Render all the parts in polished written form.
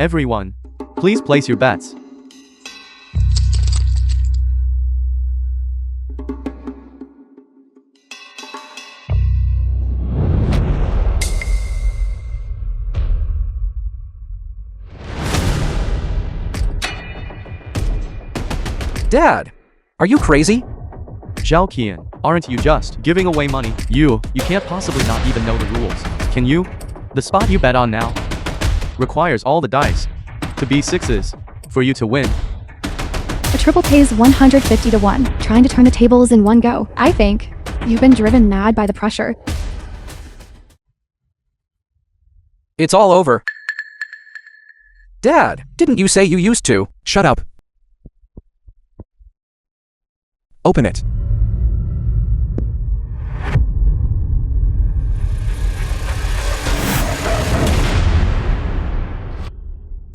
Everyone, please place your bets. Dad, are you crazy? Zhao Qian, aren't you just giving away money? You can't possibly not even know the rules. Can you? The spot you bet on now requires all the dice to be sixes for you to win. A triple pays 150 to 1, trying to turn the tables in one go. I think you've been driven mad by the pressure. It's all over. Dad, didn't you say you used to? Shut up. Open it.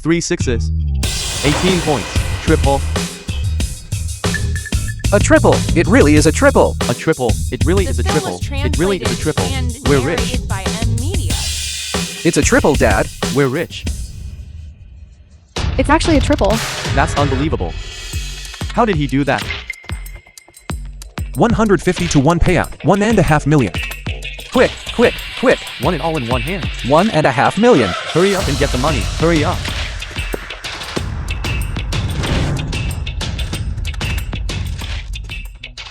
Three sixes. 18 points. Triple. A triple. It really is a triple. A triple. It really is a triple. It really is a triple. We're rich. By M Media. It's a triple, Dad. We're rich. It's actually a triple. That's unbelievable. How did he do that? 150 to 1 payout. 1.5 million. Quick, quick, quick. Won it all in one hand. 1.5 million. Hurry up and get the money. Hurry up.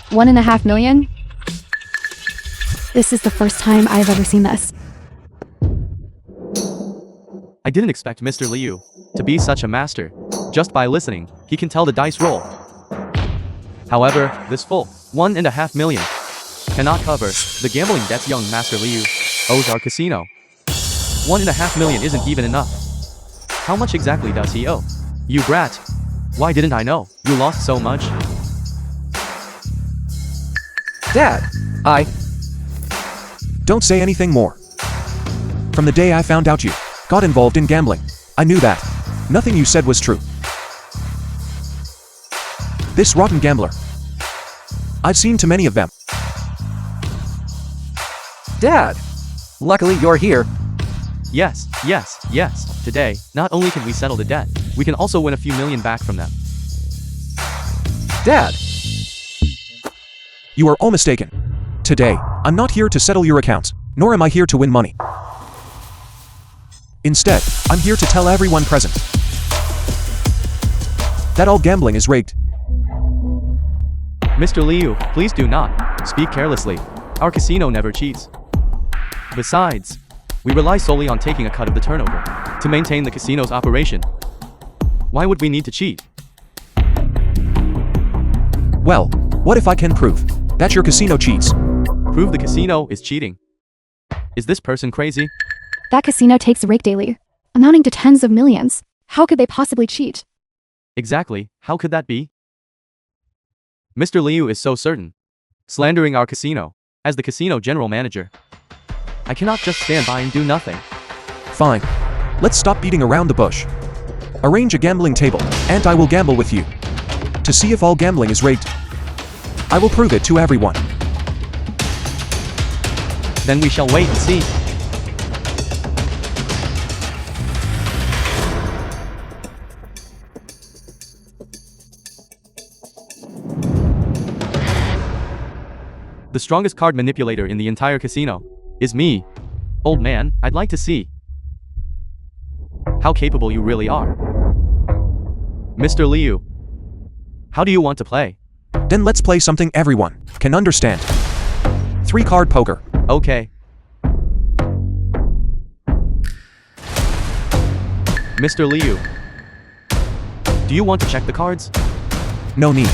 $1.5 million? This is the first time I've ever seen this. I didn't expect Mr. Liu to be such a master. Just by listening, he can tell the dice roll. However, this full 1.5 million cannot cover the gambling debts young Master Liu owes our casino. 1.5 million isn't even enough. How much exactly does he owe? You brat. Why didn't I know? You lost so much. Dad, Don't say anything more. From the day I found out you got involved in gambling, I knew that nothing you said was true. This rotten gambler. I've seen too many of them. Dad, luckily you're here. Yes. Today, not only can we settle the debt, we can also win a few million back from them. Dad, You are all mistaken. Today, I'm not here to settle your accounts, nor am I here to win money. Instead, I'm here to tell everyone present that all gambling is rigged. Mr. Liu, please do not speak carelessly. Our casino never cheats. Besides, we rely solely on taking a cut of the turnover to maintain the casino's operation. Why would we need to cheat? Well, what if I can prove that your casino cheats? Prove the casino is cheating. Is this person crazy? That casino takes rake daily, amounting to tens of millions. How could they possibly cheat? Exactly, how could that be? Mr. Liu is so certain, slandering our casino, as the casino general manager. I cannot just stand by and do nothing. Fine. Let's stop beating around the bush. Arrange a gambling table, and I will gamble with you to see if all gambling is rigged. I will prove it to everyone. Then we shall wait and see. The strongest card manipulator in the entire casino is me. Old man, I'd like to see how capable you really are. Mr. Liu, how do you want to play? Then let's play something everyone can understand. 3-card poker. Okay. Mr. Liu, do you want to check the cards? No need.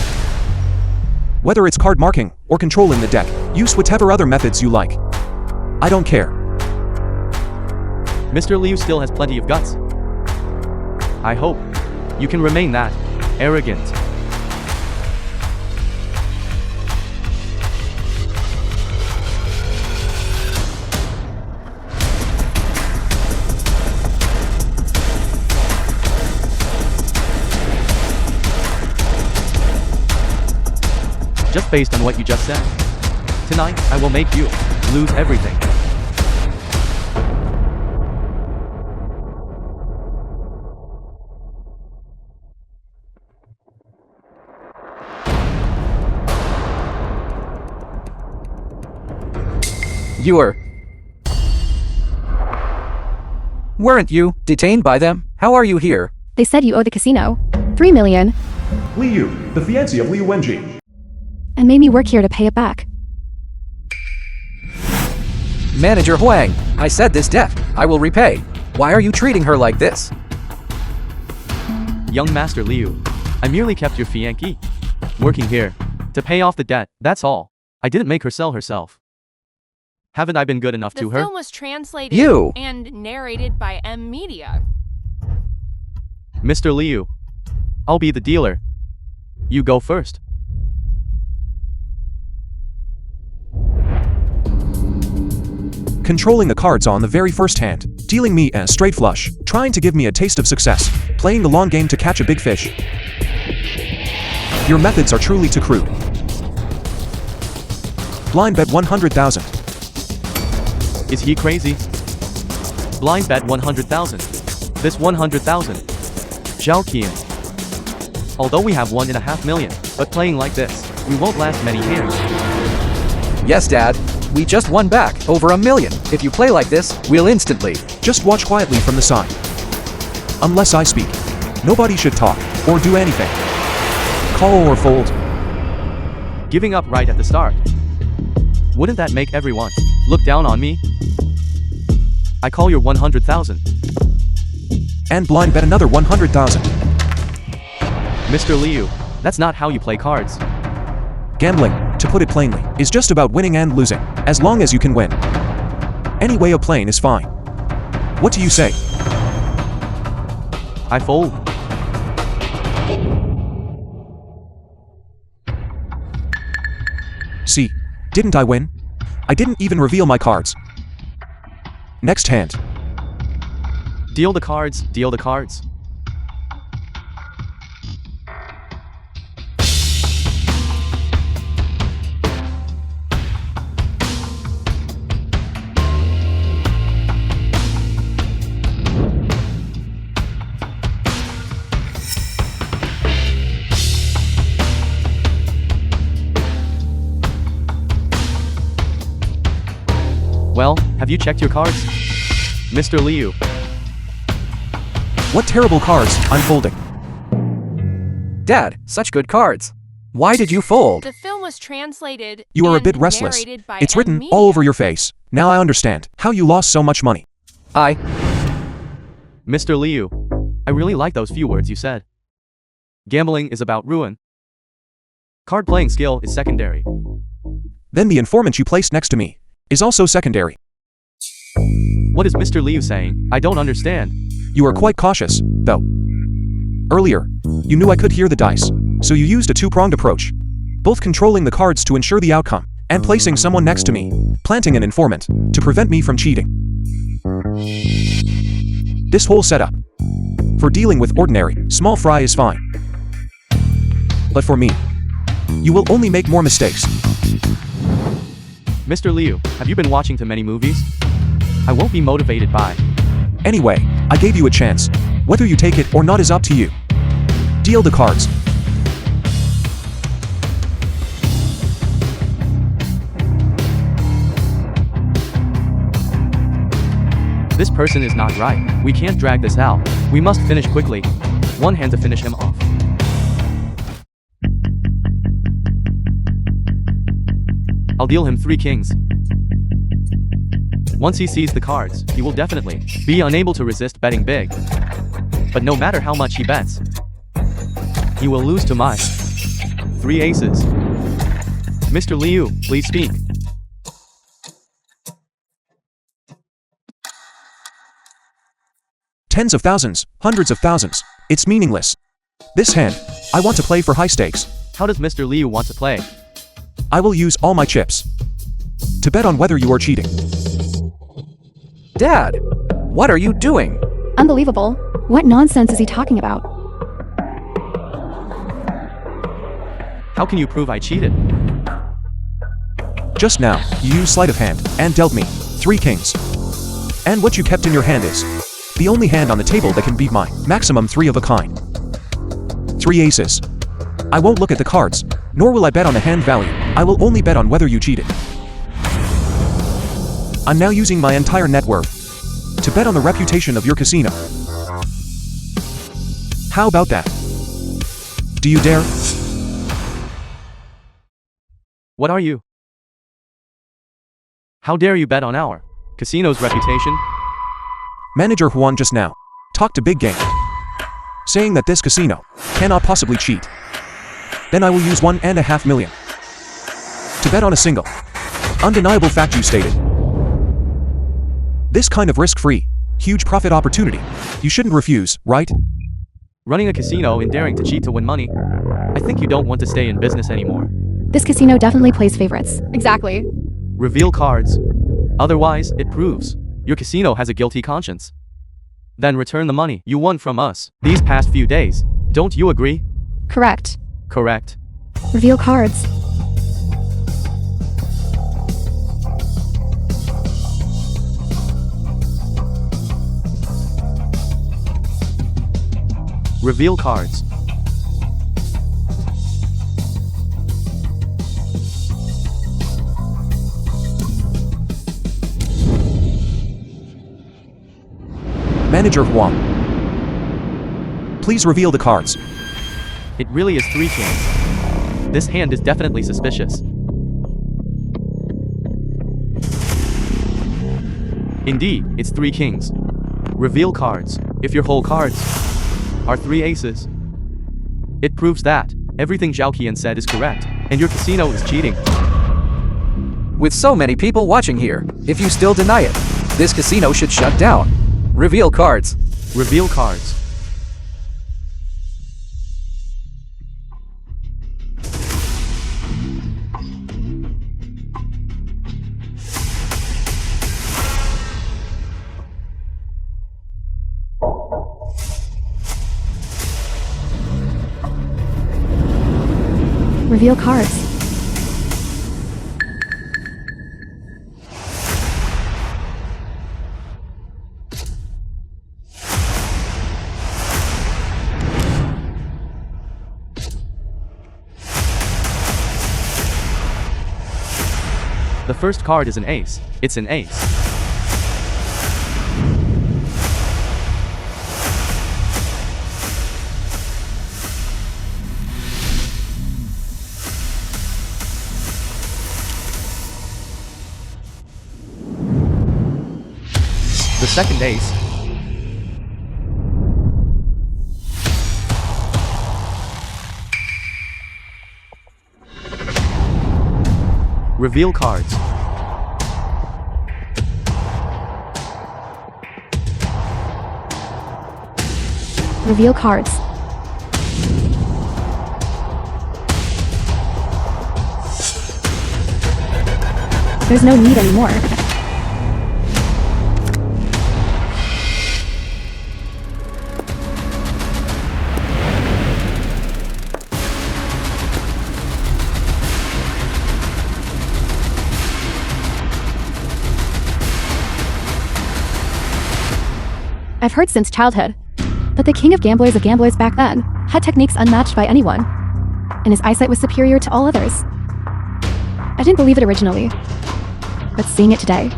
Whether it's card marking or controlling the deck, use whatever other methods you like. I don't care. Mr. Liu still has plenty of guts. I hope you can remain that arrogant. Just based on what you just said. Tonight, I will make you lose everything. Weren't you detained by them? How are you here? They said you owe the casino 3 million Liu, the fiancé of Liu Wenji. and made me work here to pay it back. Manager Huang, I said this debt I will repay. Why are you treating her like this? Young Master Liu, I merely kept your fiancée working here to pay off the debt, that's all. I didn't make her sell herself. Haven't I been good enough to The her? film was translated You. and narrated by M Media. Mr. Liu, I'll be the dealer. You go first. Controlling the cards on the very first hand, dealing me a straight flush, trying to give me a taste of success, playing the long game to catch a big fish. Your methods are truly too crude. Blind bet 100,000. Is he crazy? Blind bet 100,000. This 100,000. Zhao Qian. Although we have 1.5 million, but playing like this, we won't last many hands. Yes, Dad. We just won back over 1 million. If you play like this, we'll instantly. Just watch quietly from the side. Unless I speak, nobody should talk or do anything. Call or fold. Giving up right at the start. Wouldn't that make everyone look down on me? I call your 100,000. And blind bet another 100,000. Mr. Liu, that's not how you play cards. Gambling, to put it plainly, is just about winning and losing, as long as you can win. Any way of playing is fine. What do you say? I fold. See, didn't I win? I didn't even reveal my cards. Next hand. Deal the cards, deal the cards. Well, have you checked your cards? Mr. Liu. What terrible cards I'm folding. Dad, such good cards. Why did you fold? The film was translated You are a and bit restless. narrated by It's M written Media. all over your face. Now I understand how you lost so much money. Mr. Liu. I really like those few words you said. Gambling is about ruin. Card playing skill is secondary. Then the informant you placed next to me is also secondary. What is Mr. Liu saying? I don't understand. You are quite cautious, though. Earlier, you knew I could hear the dice, so you used a two-pronged approach. Both controlling the cards to ensure the outcome, and placing someone next to me, planting an informant, to prevent me from cheating. This whole setup, for dealing with ordinary, small fry is fine. But for me, you will only make more mistakes. Mr. Liu, have you been watching too many movies? I won't be motivated by. Anyway, I gave you a chance. Whether you take it or not is up to you. Deal the cards. This person is not right. We can't drag this out. We must finish quickly. One hand to finish him off. I'll deal him 3 kings. Once he sees the cards, he will definitely be unable to resist betting big. But no matter how much he bets, he will lose to my 3 aces. Mr. Liu, please speak. Tens of thousands, hundreds of thousands. It's meaningless. This hand, I want to play for high stakes. How does Mr. Liu want to play? I will use all my chips to bet on whether you are cheating. Dad, what are you doing? Unbelievable. What nonsense is he talking about? How can you prove I cheated? Just now, you used sleight of hand and dealt me 3 kings. And what you kept in your hand is the only hand on the table that can beat my maximum 3 of a kind. 3 aces. I won't look at the cards, nor will I bet on the hand value. I will only bet on whether you cheated. I'm now using my entire net worth to bet on the reputation of your casino. How about that? Do you dare? What are you? How dare you bet on our casino's reputation? Manager Juan just now talked a big game, saying that this casino cannot possibly cheat. Then I will use 1.5 million to bet on a single, undeniable fact you stated. This kind of risk-free, huge profit opportunity, you shouldn't refuse, right? Running a casino and daring to cheat to win money? I think you don't want to stay in business anymore. This casino definitely plays favorites. Exactly. Reveal cards. Otherwise, it proves your casino has a guilty conscience. Then return the money you won from us these past few days. Don't you agree? Correct. Correct. Reveal cards. Reveal cards. Manager Huang, please reveal the cards. It really is 3 kings. This hand is definitely suspicious. Indeed, it's 3 kings. Reveal cards. If your whole cards are 3 aces, it proves that everything Zhao Qian said is correct, and your casino is cheating. With so many people watching here, if you still deny it, this casino should shut down. Reveal cards. Reveal cards. Reveal cards. The first card is an ace. It's an ace. The second ace. Reveal cards. Reveal cards. There's no need anymore. I've heard since childhood that the king of gamblers back then had techniques unmatched by anyone, and his eyesight was superior to all others. I didn't believe it originally, but seeing it today,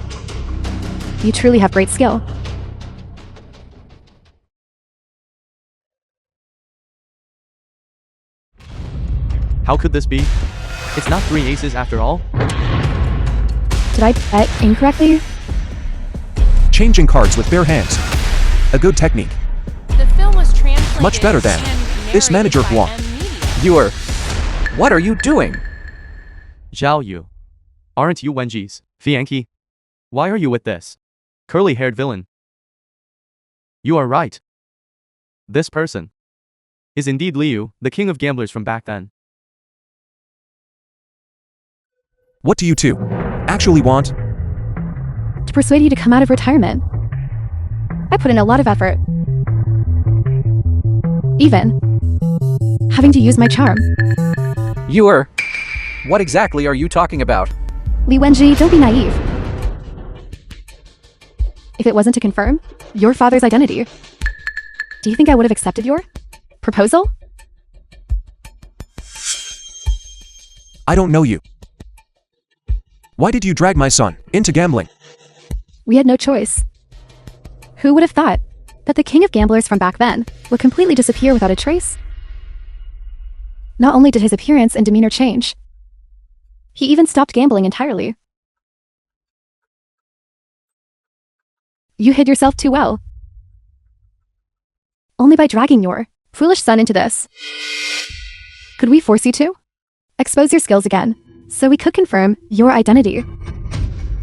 you truly have great skill. How could this be? It's not 3 aces after all? Did I bet incorrectly? Changing cards with bare hands. A good technique. The film was translated Much better than and this narrated manager by Huang. M-Media. What are you doing? Zhao Yu. Aren't you Wenji's fiancé? Why are you with this curly-haired villain? You are right. This person is indeed Liu, the king of gamblers from back then. What do you two actually want? To persuade you to come out of retirement. I put in a lot of effort. Even having to use my charm. What exactly are you talking about? Li Wenji, don't be naive. If it wasn't to confirm your father's identity, do you think I would have accepted your proposal? I don't know you. Why did you drag my son into gambling? We had no choice. Who would have thought that the king of gamblers from back then would completely disappear without a trace? Not only did his appearance and demeanor change, he even stopped gambling entirely. You hid yourself too well. Only by dragging your foolish son into this. Could we force you to? Expose your skills again, so we could confirm your identity.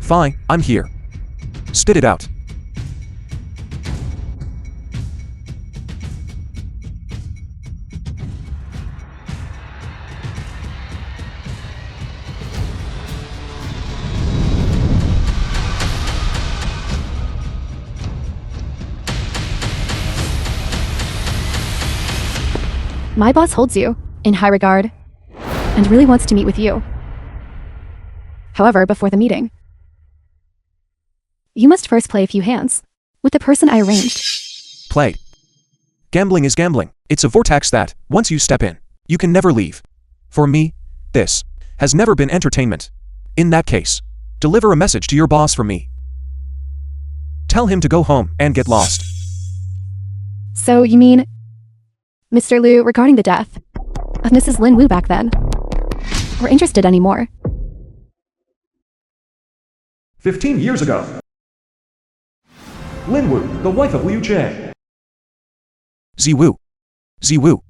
Fine, I'm here. Spit it out. My boss holds you in high regard and really wants to meet with you. However, before the meeting, you must first play a few hands with the person I arranged. Play. Gambling is gambling. It's a vortex that, once you step in, you can never leave. For me, this has never been entertainment. In that case, deliver a message to your boss from me. Tell him to go home and get lost. So you mean, Mr. Liu, regarding the death of Mrs. Lin Wu back then, we're interested anymore? 15 years ago. Lin Wu, the wife of Liu Che. Ziwu. Ziwu.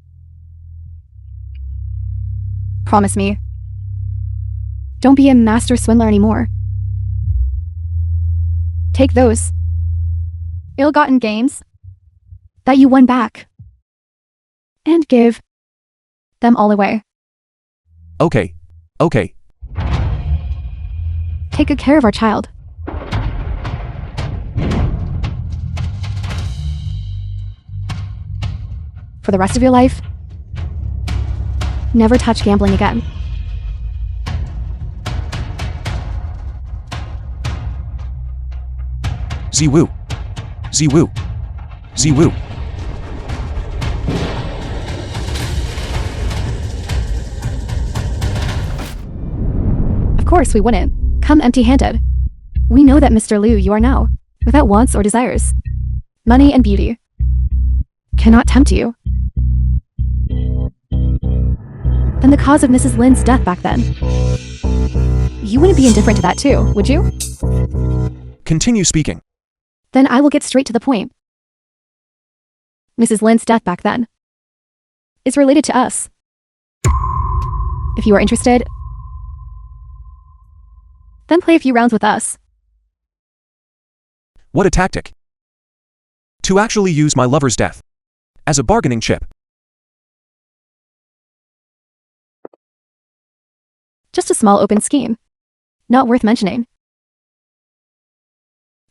Promise me. Don't be a master swindler anymore. Take those ill-gotten gains that you won back and give them all away. Okay. Okay. Take good care of our child. For the rest of your life, never touch gambling again. Ziwu. Ziwu. Ziwu. Of course we wouldn't come empty-handed. We know that Mr. Liu you are now, without wants or desires. Money and beauty cannot tempt you. And the cause of Mrs. Lin's death back then, you wouldn't be indifferent to that too, would you? Continue speaking. Then I will get straight to the point. Mrs. Lin's death back then is related to us. If you are interested, then play a few rounds with us. What a tactic. To actually use my lover's death as a bargaining chip. Just a small open scheme. Not worth mentioning.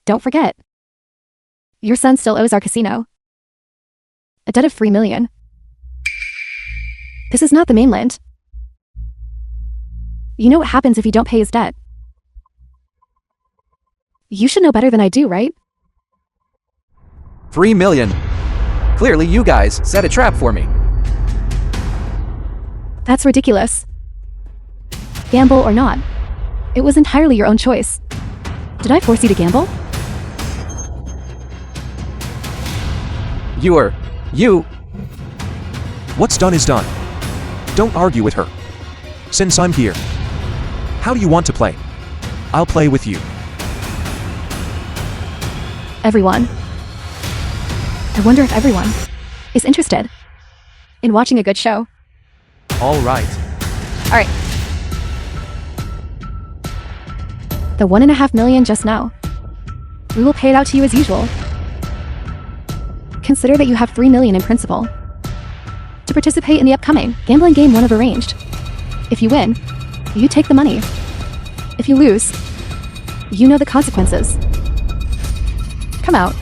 Don't forget. Your son still owes our casino a debt of 3 million. This is not the mainland. You know what happens if you don't pay his debt. You should know better than I do, right? 3 million. Clearly you guys set a trap for me. That's ridiculous. Gamble or not, it was entirely your own choice. Did I force you to gamble? You. What's done is done. Don't argue with her. Since I'm here, how do you want to play? I'll play with you. Everyone. I wonder if everyone is interested in watching a good show. All right. All right. The 1.5 million just now. We will pay it out to you as usual. Consider that you have 3 million in principal to participate in the upcoming gambling game one of arranged. If you win, you take the money. If you lose, you know the consequences. Come out.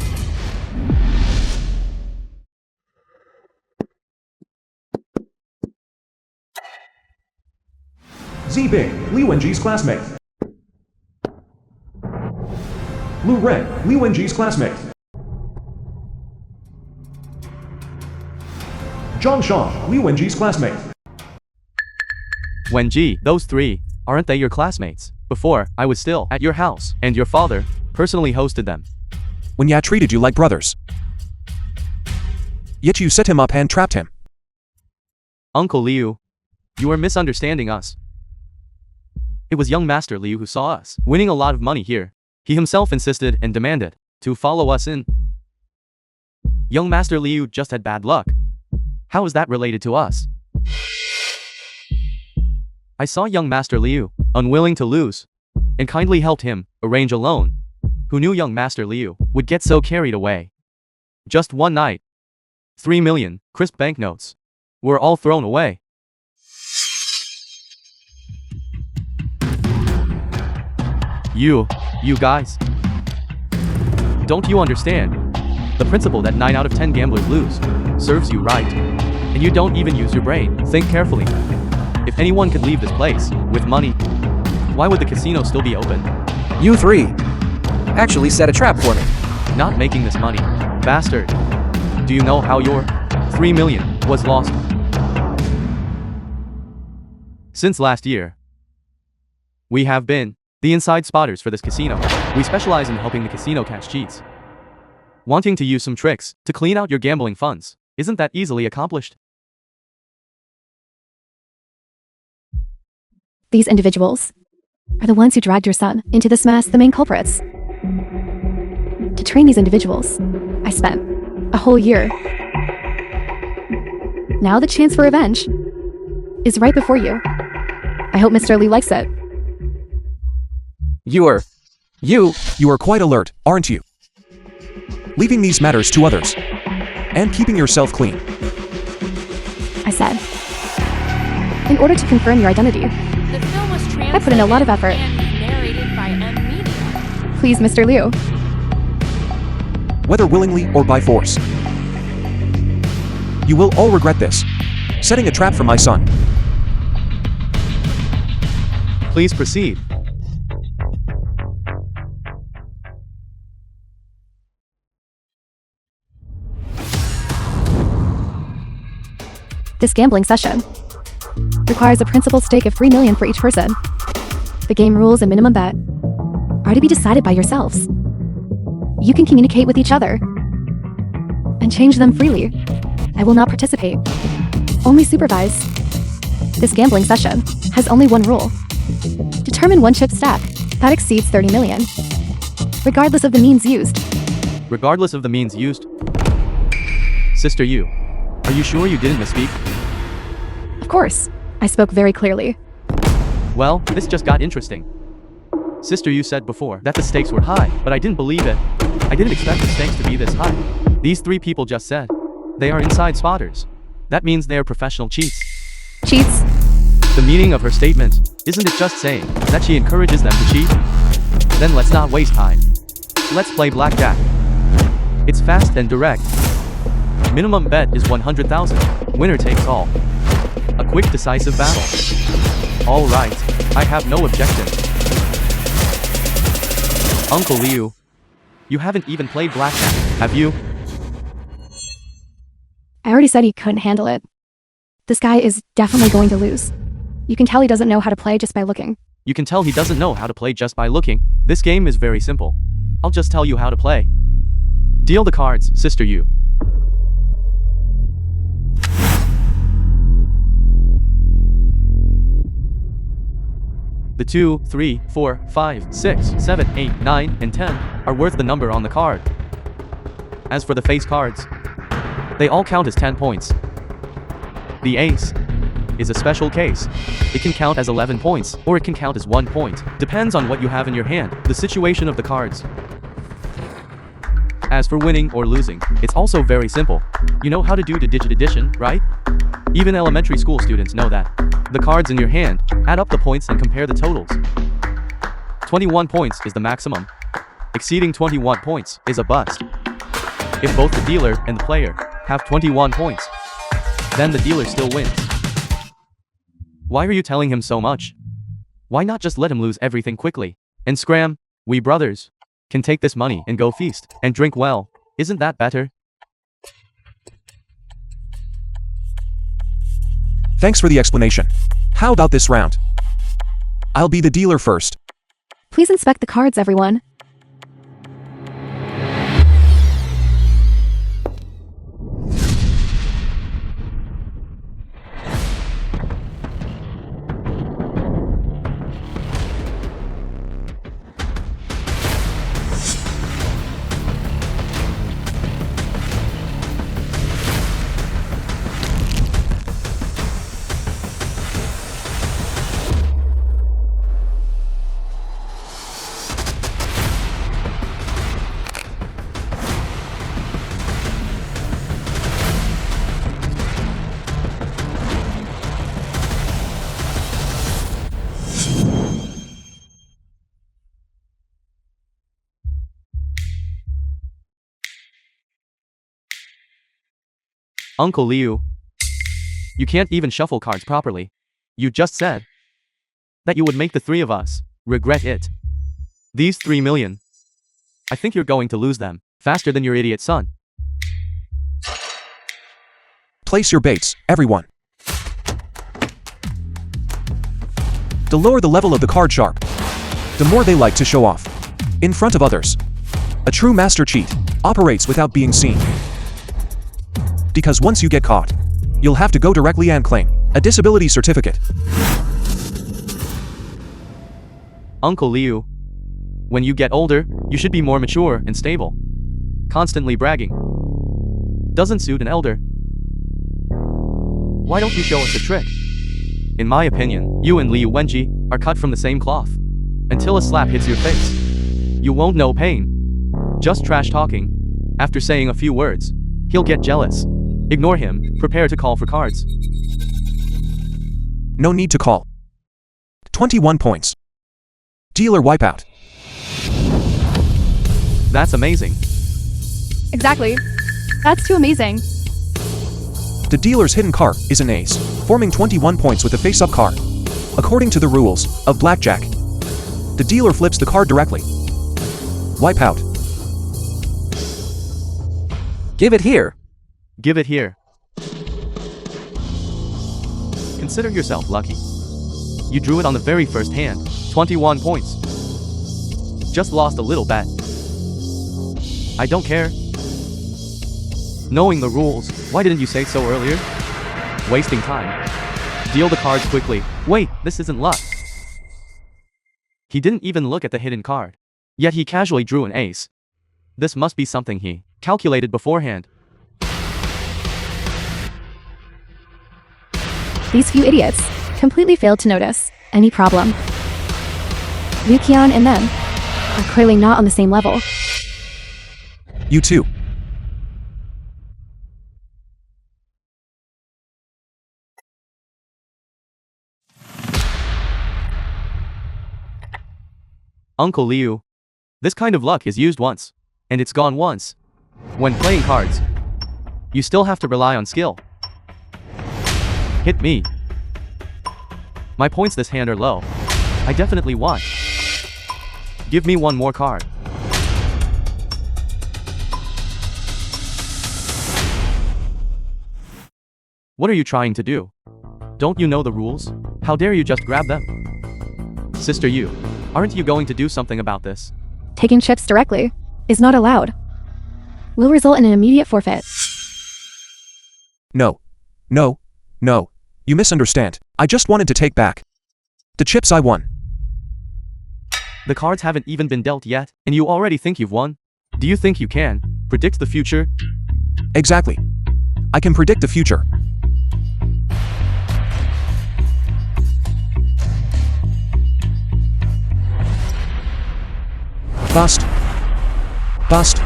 Z-Bing, Liu Wenji's classmate. Lu Ren, Liu Wenji's classmate. Zhang Shang, Liu Wenji's classmate. Wenji, those three, aren't they your classmates? Before, I was still at your house, and your father personally hosted them. When Ya treated you like brothers. Yet you set him up and trapped him. Uncle Liu, you are misunderstanding us. It was young Master Liu who saw us winning a lot of money here. He himself insisted and demanded to follow us in. Young Master Liu just had bad luck. How is that related to us? I saw young Master Liu, unwilling to lose, and kindly helped him arrange a loan. Who knew young Master Liu would get so carried away? Just one night, 3 million crisp banknotes were all thrown away. You guys. Don't you understand? The principle that 9 out of 10 gamblers lose serves you right. And you don't even use your brain. Think carefully. If anyone could leave this place with money, why would the casino still be open? You three actually set a trap for me. Not making this money. Bastard. Do you know how your 3 million was lost? Since last year, we have been the inside spotters for this casino. We specialize in helping the casino catch cheats. Wanting to use some tricks to clean out your gambling funds, isn't that easily accomplished? These individuals are the ones who dragged your son into this mess, the main culprits. To train these individuals, I spent a whole year. Now the chance for revenge is right before you. I hope Mr. Lee likes it. You are quite alert, aren't you? Leaving these matters to others. And keeping yourself clean. I said, in order to confirm your identity, The film was translated I put in a lot of effort. and narrated by Media. Please, Mr. Liu. Whether willingly or by force. You will all regret this. Setting a trap for my son. Please proceed. This gambling session requires a principal stake of 3 million for each person. The game rules and minimum bet are to be decided by yourselves. You can communicate with each other and change them freely. I will not participate, only supervise. This gambling session has only one rule. Determine one chip stack that exceeds 30 million, regardless of the means used. Regardless of the means used. Sister Yu, are you sure you didn't misspeak? Of course, I spoke very clearly. Well, this just got interesting. Sister Yu said before that the stakes were high, but I didn't believe it. I didn't expect the stakes to be this high. These 3 people just said they are inside spotters. That means they are professional cheats. Cheats? The meaning of her statement, isn't it just saying that she encourages them to cheat? Then let's not waste time. Let's play Blackjack. It's fast and direct. Minimum bet is 100,000. Winner takes all. A quick decisive battle. All right, I have no objection. Uncle Liu, you haven't even played Blackjack, have you? I already said he couldn't handle it. This guy is definitely going to lose. You can tell he doesn't know how to play just by looking. You can tell he doesn't know how to play just by looking. This game is very simple. I'll just tell you how to play. Deal the cards, Sister Yu. The 2, 3, 4, 5, 6, 7, 8, 9, and 10 are worth the number on the card. As for the face cards, they all count as 10 points. The ace is a special case. It can count as 11 points, or it can count as 1 point. Depends on what you have in your hand, the situation of the cards. As for winning or losing, it's also very simple. You know how to do the digit addition, right? Even elementary school students know that. The cards in your hand, add up the points and compare the totals. 21 points is the maximum. Exceeding 21 points is a bust. If both the dealer and the player have 21 points, then the dealer still wins. Why are you telling him so much? Why not just let him lose everything quickly? And scram, we brothers can take this money and go feast and drink well. Isn't that better? Thanks for the explanation. How about this round? I'll be the dealer first. Please inspect the cards, everyone. Uncle Liu. You can't even shuffle cards properly. You just said that you would make the three of us regret it. These 3 million. I think you're going to lose them faster than your idiot son. Place your baits, everyone. The lower the level of the card sharp, the more they like to show off in front of others. A true master cheat operates without being seen. Because once you get caught, you'll have to go directly and claim a disability certificate. Uncle Liu. When you get older, you should be more mature and stable. Constantly bragging doesn't suit an elder. Why don't you show us a trick? In my opinion, you and Liu Wenji are cut from the same cloth. Until a slap hits your face, you won't know pain. Just trash talking. After saying a few words, he'll get jealous. Ignore him, prepare to call for cards. No need to call. 21 points. Dealer wipeout. That's amazing. Exactly. That's too amazing. The dealer's hidden card is an ace, forming 21 points with a face-up card. According to the rules of Blackjack, the dealer flips the card directly. Wipeout. Give it here. Give it here. Consider yourself lucky. You drew it on the very first hand. 21 points. Just lost a little bet. I don't care. Knowing the rules, why didn't you say so earlier? Wasting time. Deal the cards quickly. Wait, this isn't luck. He didn't even look at the hidden card. Yet he casually drew an ace. This must be something he calculated beforehand. These few idiots completely failed to notice any problem. Liu Qian and them are clearly not on the same level. You too. Uncle Liu. This kind of luck is used once, and it's gone once. When playing cards, you still have to rely on skill. Hit me. My points this hand are low. I definitely want. Give me one more card. What are you trying to do? Don't you know the rules? How dare you just grab them? Sister Yu, aren't you going to do something about this? Taking chips directly is not allowed. Will result in an immediate forfeit. No. No. No. You misunderstand. I just wanted to take back the chips I won. The cards haven't even been dealt yet, and you already think you've won? Do you think you can predict the future? Exactly. I can predict the future. Bust. Bust.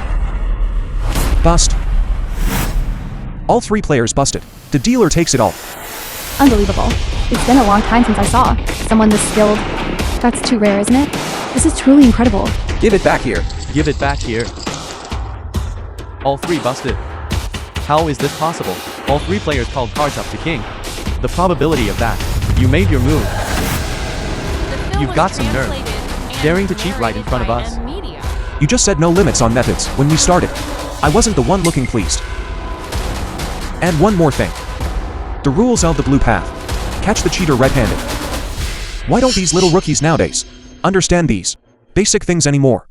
Bust. All three players busted. The dealer takes it all. Unbelievable. It's been a long time since I saw someone this skilled. That's too rare, isn't it? This is truly incredible. Give it back here. Give it back here. All three busted. How is this possible? All three players called cards up to king. The probability of that. You made your move. The film You've was got some nerve. translated and Daring to cheat right in narrated front of by us. M Media. You just said no limits on methods when we started. I wasn't the one looking pleased. And one more thing. The rules of the blue path. Catch the cheater red-handed. Why don't these little rookies nowadays understand these basic things anymore?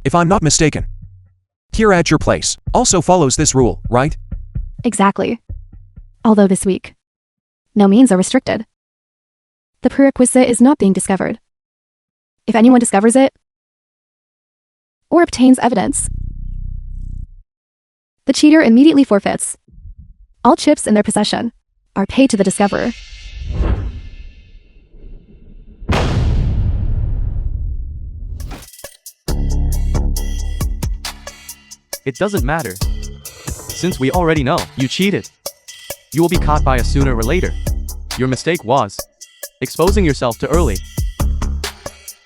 If I'm not mistaken, here at your place also follows this rule, right? Exactly. Although this week, no means are restricted. The prerequisite is not being discovered. If anyone discovers it, or obtains evidence, the cheater immediately forfeits. All chips in their possession are paid to the discoverer. It doesn't matter. Since we already know you cheated, you will be caught by us sooner or later. Your mistake was exposing yourself too early.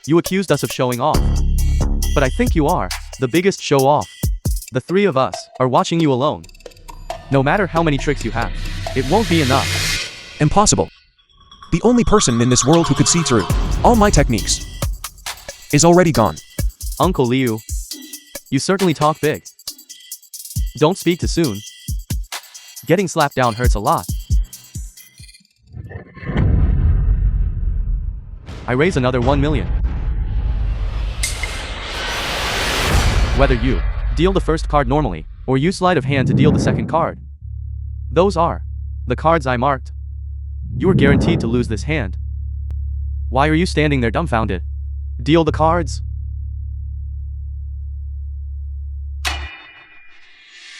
You accused us of showing off. But I think you are the biggest show off. The three of us are watching you alone. No matter how many tricks you have, it won't be enough. Impossible. The only person in this world who could see through all my techniques is already gone. Uncle Liu, you certainly talk big. Don't speak too soon. Getting slapped down hurts a lot. I raise another 1 million. Whether you deal the first card normally, or use sleight of hand to deal the second card. Those are the cards I marked. You are guaranteed to lose this hand. Why are you standing there dumbfounded? Deal the cards.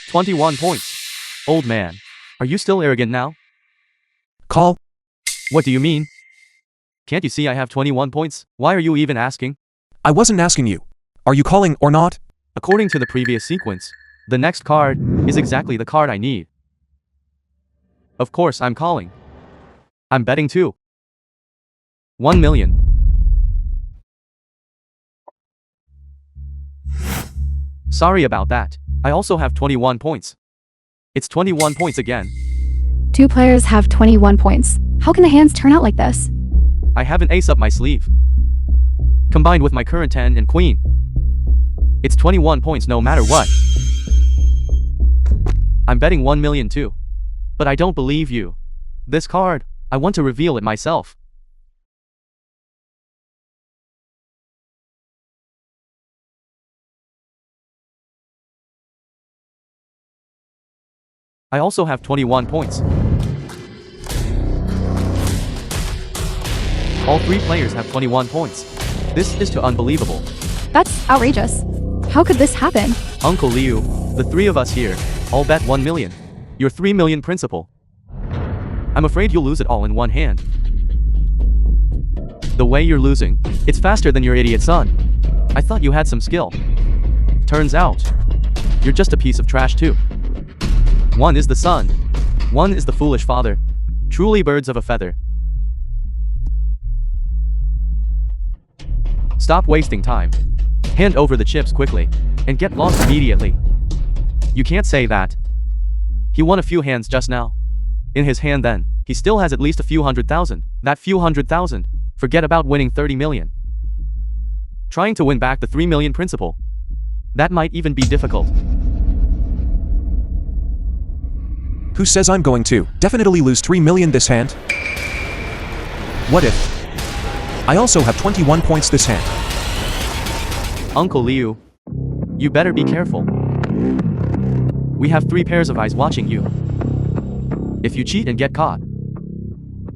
21 points. Old man, are you still arrogant now? Call. What do you mean? Can't you see I have 21 points? Why are you even asking? I wasn't asking you. Are you calling or not? According to the previous sequence, the next card is exactly the card I need. Of course I'm calling. I'm betting too. 1 million. Sorry about that. I also have 21 points. It's 21 points again. 2 players have 21 points. How can the hands turn out like this? I have an ace up my sleeve. Combined with my current 10 and queen. It's 21 points no matter what. I'm betting 1 million too. But I don't believe you. This card, I want to reveal it myself. I also have 21 points. All 3 players have 21 points. This is too unbelievable. That's outrageous. How could this happen? Uncle Liu, the 3 of us here, all bet 1 million. Your 3 million principal. I'm afraid you'll lose it all in one hand. The way you're losing, it's faster than your idiot son. I thought you had some skill. Turns out, you're just a piece of trash too. One is the son, one is the foolish father. Truly birds of a feather. Stop wasting time. Hand over the chips quickly, and get lost immediately. You can't say that. He won a few hands just now. In his hand then, he still has at least a few 100,000. That few 100,000. Forget about winning 30 million. Trying to win back the 3 million principal. That might even be difficult. Who says I'm going to definitely lose 3 million this hand? What if I also have 21 points this hand? Uncle Liu, you better be careful. We have 3 pairs of eyes watching you. If you cheat and get caught,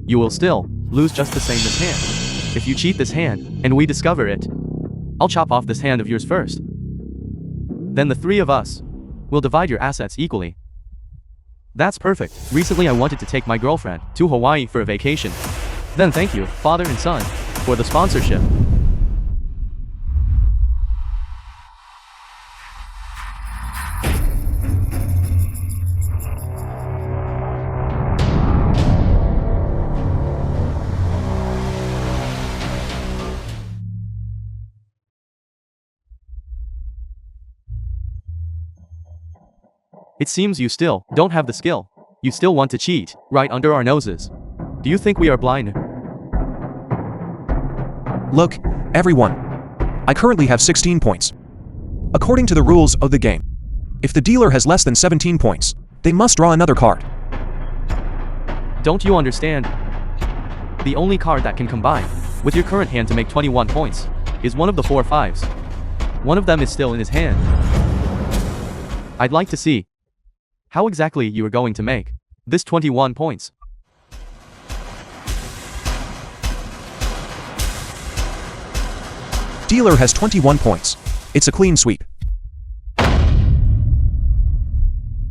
you will still lose just the same this hand. If you cheat this hand, and we discover it, I'll chop off this hand of yours first. Then the 3 of us will divide your assets equally. That's perfect. Recently I wanted to take my girlfriend to Hawaii for a vacation. Then thank you, father and son, for the sponsorship. It seems you still don't have the skill. You still want to cheat, right under our noses. Do you think we are blind? Look, everyone. I currently have 16 points. According to the rules of the game, if the dealer has less than 17 points, they must draw another card. Don't you understand? The only card that can combine with your current hand to make 21 points is one of the 4 5s. One of them is still in his hand. I'd like to see how exactly you are going to make this 21 points. Dealer has 21 points. It's a clean sweep.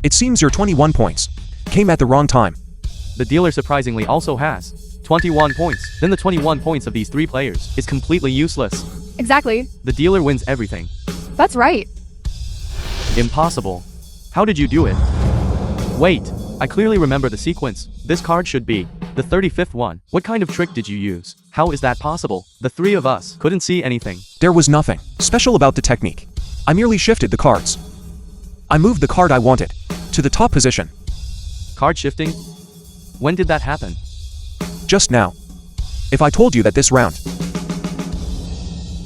It seems your 21 points came at the wrong time. The dealer surprisingly also has 21 points. Then the 21 points of these 3 players is completely useless. Exactly. The dealer wins everything. That's right. Impossible. How did you do it? Wait, I clearly remember the sequence. This card should be the 35th one. What kind of trick did you use? How is that possible? The 3 of us couldn't see anything. There was nothing special about the technique. I merely shifted the cards. I moved the card I wanted to the top position. Card shifting? When did that happen? Just now. If I told you that this round,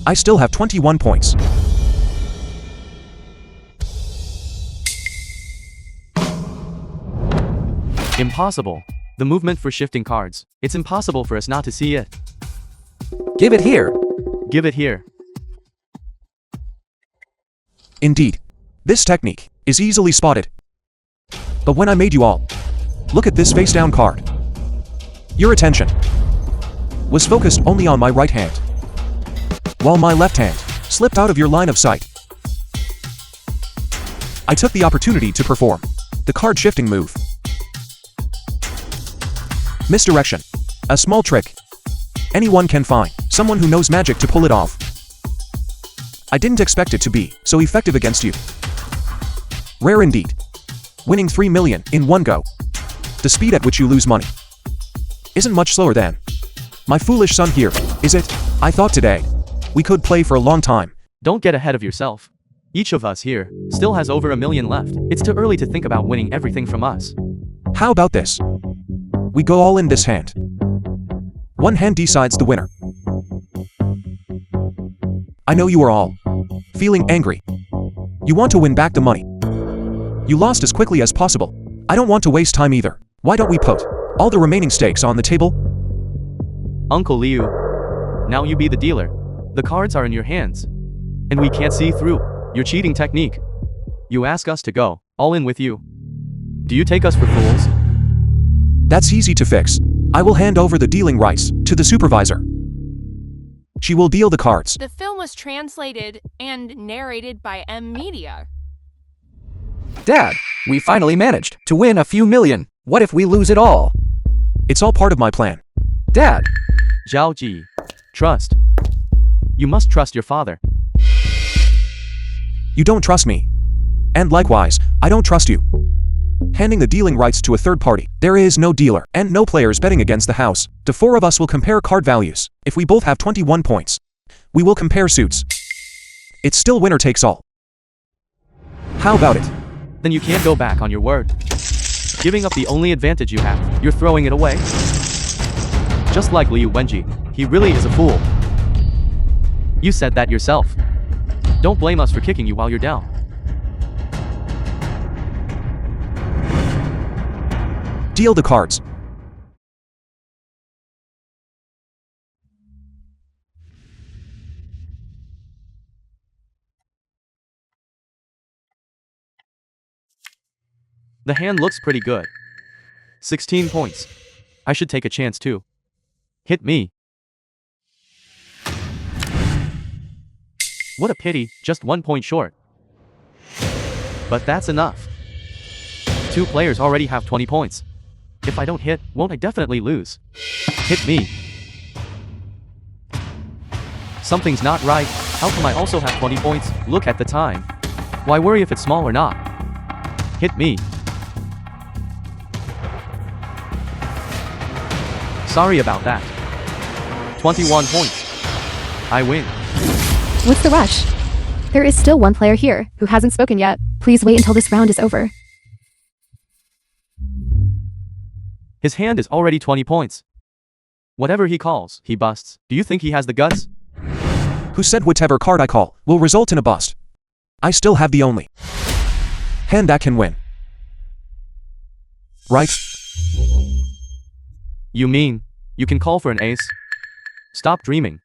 I still have 21 points. Impossible. The movement for shifting cards. It's impossible for us not to see it. Give it here. Give it here. Indeed. This technique is easily spotted. But when I made you all look at this face-down card, your attention was focused only on my right hand, while my left hand slipped out of your line of sight. I took the opportunity to perform the card shifting move. Misdirection. A small trick. Anyone can find someone who knows magic to pull it off. I didn't expect it to be so effective against you. Rare indeed. Winning 3 million in one go. The speed at which you lose money isn't much slower than my foolish son here, is it? I thought today we could play for a long time. Don't get ahead of yourself. Each of us here still has over 1 million left. It's too early to think about winning everything from us. How about this? We go all in this hand. One hand decides the winner. I know you are all feeling angry. You want to win back the money you lost as quickly as possible. I don't want to waste time either. Why don't we put all the remaining stakes on the table? Uncle Liu, now you be the dealer. The cards are in your hands, and we can't see through your cheating technique. You ask us to go all in with you. Do you take us for fools? That's easy to fix. I will hand over the dealing rights to the supervisor. She will deal the cards. The film was translated and narrated by M Media. Dad, we finally managed to win a few million. What if we lose it all? It's all part of my plan. Dad, Zhao Ji, trust. You must trust your father. You don't trust me. And likewise, I don't trust you. Handing the dealing rights to a third party. There is no dealer and no players betting against the house. The four of us will compare card values. If we both have 21 points, we will compare suits. It's still winner takes all. How about it? Then you can't go back on your word. Giving up the only advantage you have, you're throwing it away. Just like Liu Wenji, he really is a fool. You said that yourself. Don't blame us for kicking you while you're down. Deal the cards. The hand looks pretty good. 16 points. I should take a chance too. Hit me. What a pity, just 1 point short. But that's enough. 2 players already have 20 points. If I don't hit, won't I definitely lose? Hit me. Something's not right. How come I also have 20 points? Look at the time. Why worry if it's small or not? Hit me. Sorry about that. 21 points. I win. What's the rush? There is still one player here who hasn't spoken yet. Please wait until this round is over. His hand is already 20 points. Whatever he calls, he busts. Do you think he has the guts? Who said whichever card I call will result in a bust? I still have the only hand that can win. Right? You mean, you can call for an ace? Stop dreaming.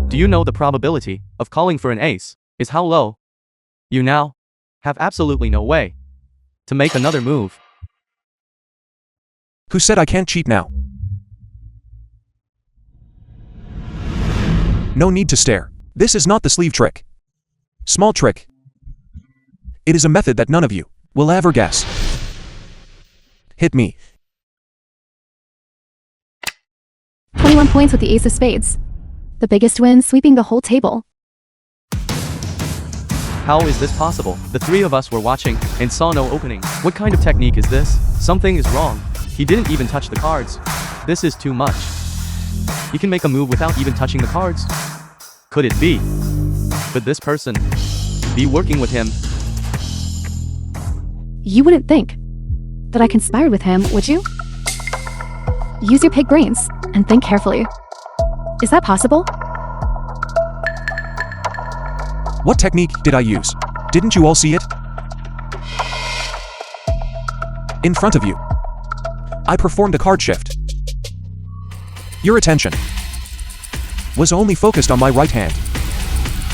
Do you know the probability of calling for an ace is how low? You now have absolutely no way to make another move. Who said I can't cheat now? No need to stare. This is not the sleeve trick. Small trick. It is a method that none of you will ever guess. Hit me. 21 points with the ace of spades. The biggest win, sweeping the whole table. How is this possible? The three of us were watching and saw no opening. What kind of technique is this? Something is wrong. He didn't even touch the cards. This is too much. He can make a move without even touching the cards. Could it be? Could this person be working with him? You wouldn't think. that I conspired with him, would you? Use your pig brains and think carefully. Is that possible? What technique did I use? Didn't you all see it? In front of you. I performed a card shift. Your attention was only focused on my right hand,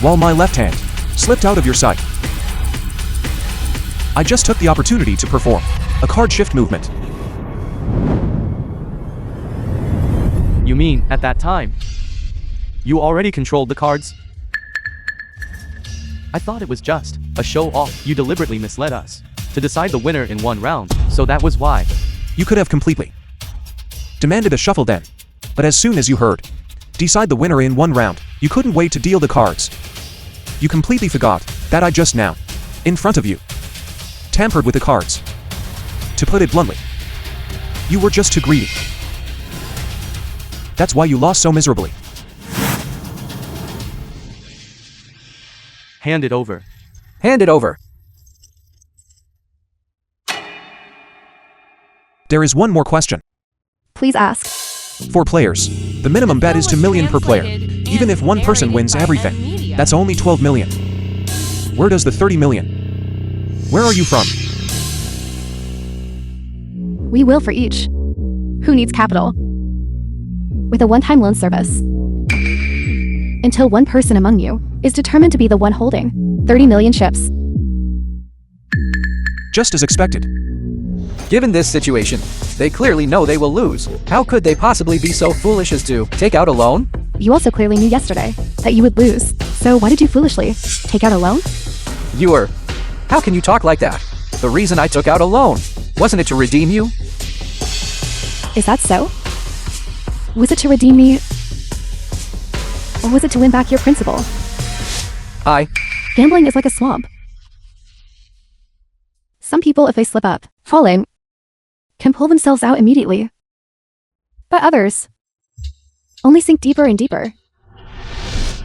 while my left hand slipped out of your sight. I just took the opportunity to perform a card shift movement. You mean, at that time, you already controlled the cards? I thought it was just a show-off. You deliberately misled us to decide the winner in one round, so that was why. You could have completely demanded a shuffle then, but as soon as you heard decide the winner in one round, you couldn't wait to deal the cards. You completely forgot that I just now, in front of you, tampered with the cards. To put it bluntly, you were just too greedy. That's why you lost so miserably. Hand it over. Hand it over. There is one more question. Please ask. For players, the minimum bet is $2 million per player. Even if one person wins everything, that's only $12 million. Where does the $30 million? Where are you from? We will for each. Who needs capital? With a one-time loan service. Until one person among you is determined to be the one holding 30 million ships. Just as expected. Given this situation, they clearly know they will lose. How could they possibly be so foolish as to take out a loan? You also clearly knew yesterday that you would lose. So why did you foolishly take out a loan? You were... How can you talk like that? The reason I took out a loan, wasn't it to redeem you? Is that so? Was it to redeem me? Or was it to win back your principal? Gambling is like a swamp. Some people, if they slip up, fall in, can pull themselves out immediately. But others only sink deeper and deeper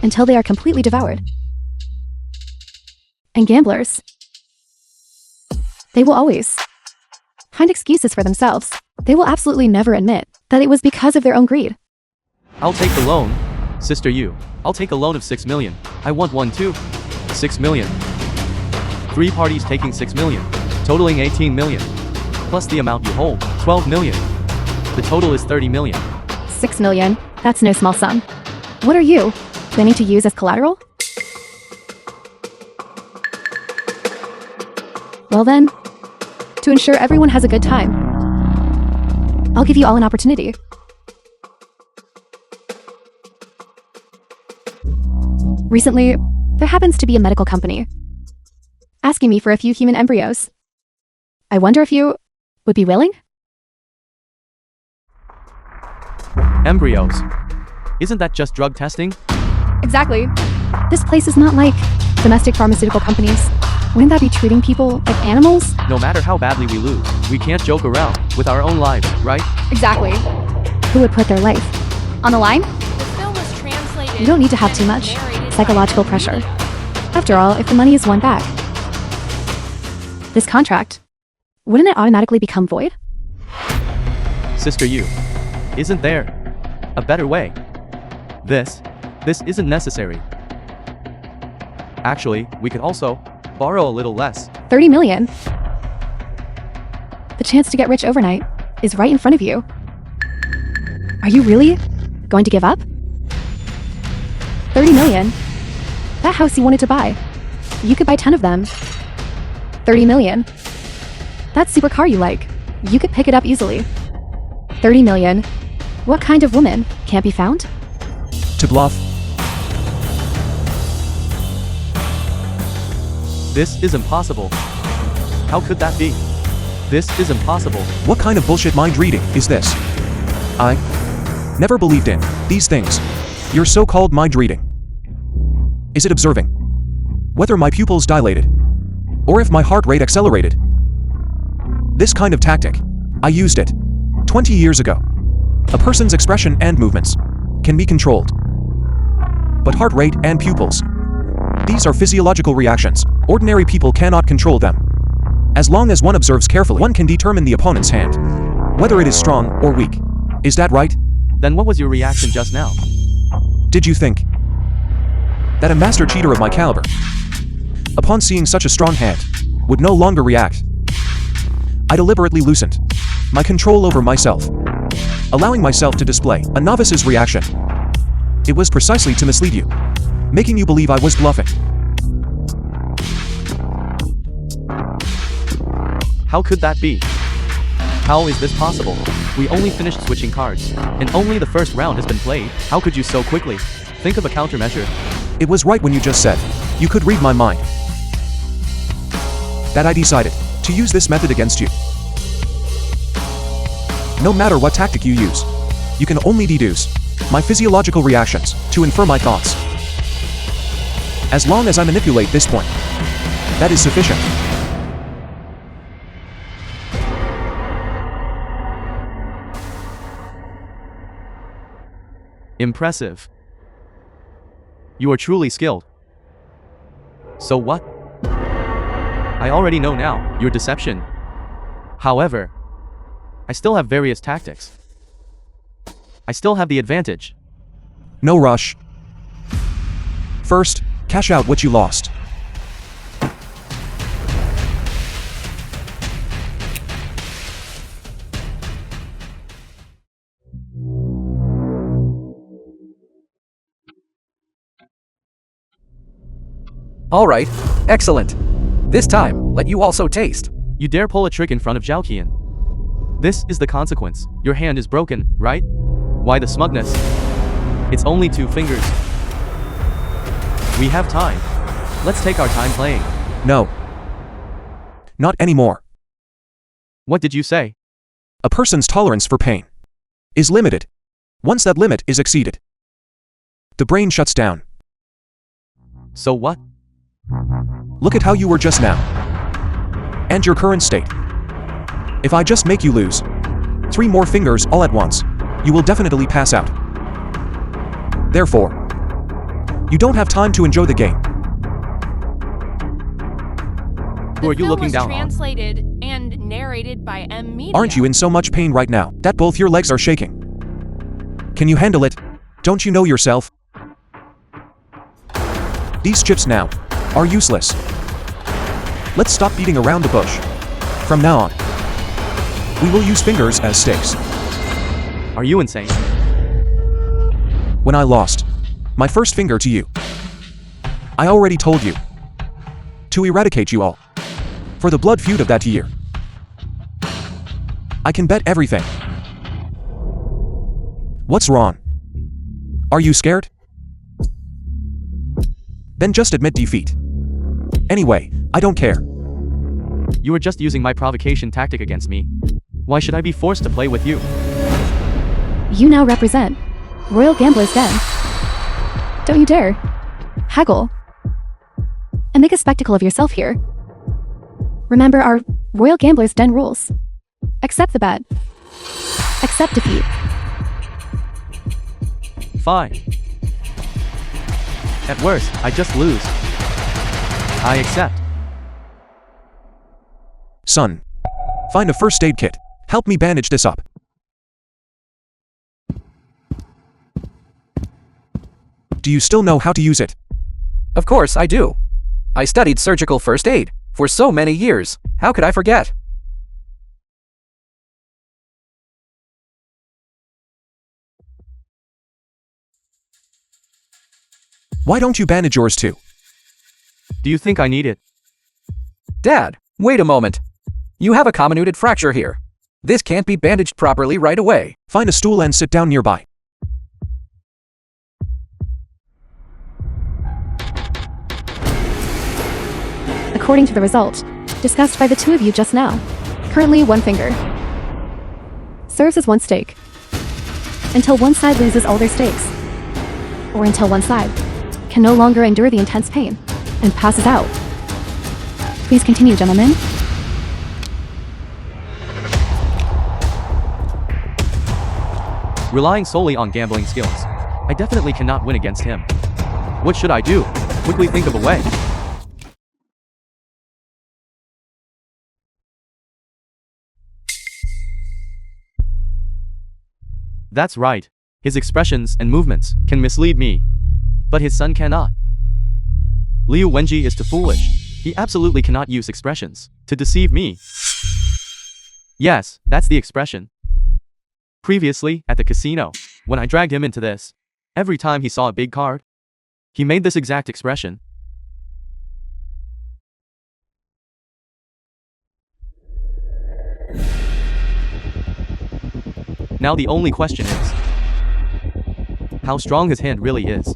until they are completely devoured. And gamblers, they will always find excuses for themselves. They will absolutely never admit that it was because of their own greed. I'll take the loan. Sister you. I'll take a loan of 6 million. I want one too. 6 million. 3 parties taking 6 million. Totaling 18 million. Plus the amount you hold, 12 million. The total is 30 million. 6 million? That's no small sum. What are you planning to use as collateral? Well then, to ensure everyone has a good time, I'll give you all an opportunity. Recently, there happens to be a medical company asking me for a few human embryos. I wonder if you would be willing? Embryos. Isn't that just drug testing? Exactly. This place is not like domestic pharmaceutical companies. Wouldn't that be treating people like animals? No matter how badly we lose, we can't joke around with our own lives, right? Exactly. Who would put their life on the line? The film was translated. You don't need to have too much psychological pressure. After all, if the money is won back, this contract, wouldn't it automatically become void? Sister you. Isn't there a better way? This isn't necessary. Actually, we could also borrow a little less. 30 million. The chance to get rich overnight is right in front of you. Are you really going to give up? 30 million. That house you wanted to buy, you could buy 10 of them. 30 million. That supercar you like, you could pick it up easily. 30 million. What kind of woman can't be found? To bluff. This is impossible. How could that be? This is impossible. What kind of bullshit mind reading is this? I never believed in these things. Your so-called mind reading. Is it observing whether my pupils dilated or if my heart rate accelerated? This kind of tactic, I used it 20 years ago. A person's expression and movements can be controlled. But heart rate and pupils, these are physiological reactions. Ordinary people cannot control them. As long as one observes carefully, one can determine the opponent's hand, whether it is strong or weak. Is that right? Then what was your reaction just now? Did you think that a master cheater of my caliber, upon seeing such a strong hand, would no longer react? I deliberately loosened my control over myself, allowing myself to display a novice's reaction. It was precisely to mislead you, making you believe I was bluffing. How could that be? How is this possible? We only finished switching cards, and only the first round has been played. How could you so quickly think of a countermeasure? It was right when you just said you could read my mind that I decided to use this method against you. No matter what tactic you use, you can only deduce my physiological reactions to infer my thoughts. As long as I manipulate this point, that is sufficient. Impressive. You are truly skilled. So what? I already know now, your deception. However, I still have various tactics. I still have the advantage. No rush. First, cash out what you lost. All right, excellent. This time, let you also taste. You dare pull a trick in front of Zhao Qian. This is the consequence. Your hand is broken, right? Why the smugness? It's only 2 fingers. We have time. Let's take our time playing. No. Not anymore. What did you say? A person's tolerance for pain is limited. Once that limit is exceeded, the brain shuts down. So what? Look at how you were just now, and your current state. If I just make you lose 3 more fingers all at once, you will definitely pass out. Therefore, you don't have time to enjoy the game. Who are you looking down on? Translated and narrated by M Media. Aren't you in so much pain right now that both your legs are shaking? Can you handle it? Don't you know yourself? These chips now are useless. Let's stop beating around the bush. From now on, we will use fingers as stakes. Are you insane? When I lost my first finger to you, I already told you to eradicate you all for the blood feud of that year. I can bet everything. What's wrong? Are you scared? Then just admit defeat. Anyway, I don't care. You were just using my provocation tactic against me. Why should I be forced to play with you? You now represent Royal Gamblers Den. Don't you dare haggle and make a spectacle of yourself here. Remember our Royal Gamblers Den rules. Accept the bet. Accept defeat. Fine. At worst, I just lose. I accept. Son, find a first aid kit. Help me bandage this up. Do you still know how to use it? Of course I do. I studied surgical first aid for so many years. How could I forget? Why don't you bandage yours too? Do you think I need it? Dad, wait a moment. You have a comminuted fracture here. This can't be bandaged properly right away. Find a stool and sit down nearby. According to the result discussed by the 2 of you just now, currently 1 finger serves as 1 stake until one side loses all their stakes, or until one side can no longer endure the intense pain and passes out. Please continue, gentlemen. Relying solely on gambling skills, I definitely cannot win against him. What should I do? Quickly think of a way. That's right. His expressions and movements can mislead me. But his son cannot. Liu Wenji is too foolish. He absolutely cannot use expressions to deceive me. Yes, that's the expression. Previously, at the casino, when I dragged him into this, every time he saw a big card, he made this exact expression. Now the only question is, how strong his hand really is.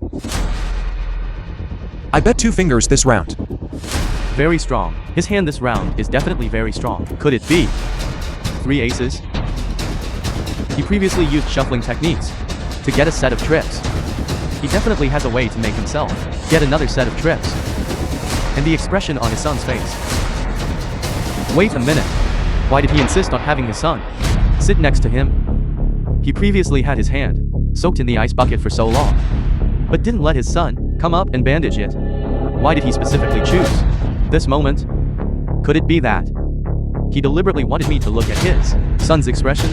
I bet 2 fingers this round. Very strong. His hand this round is definitely very strong. Could it be 3 aces? He previously used shuffling techniques to get a set of trips. He definitely has a way to make himself get another set of trips. And the expression on his son's face. Wait a minute. Why did he insist on having his son sit next to him? He previously had his hand soaked in the ice bucket for so long, but didn't let his son come up and bandage it. Why did he specifically choose this moment? Could it be that he deliberately wanted me to look at his son's expression?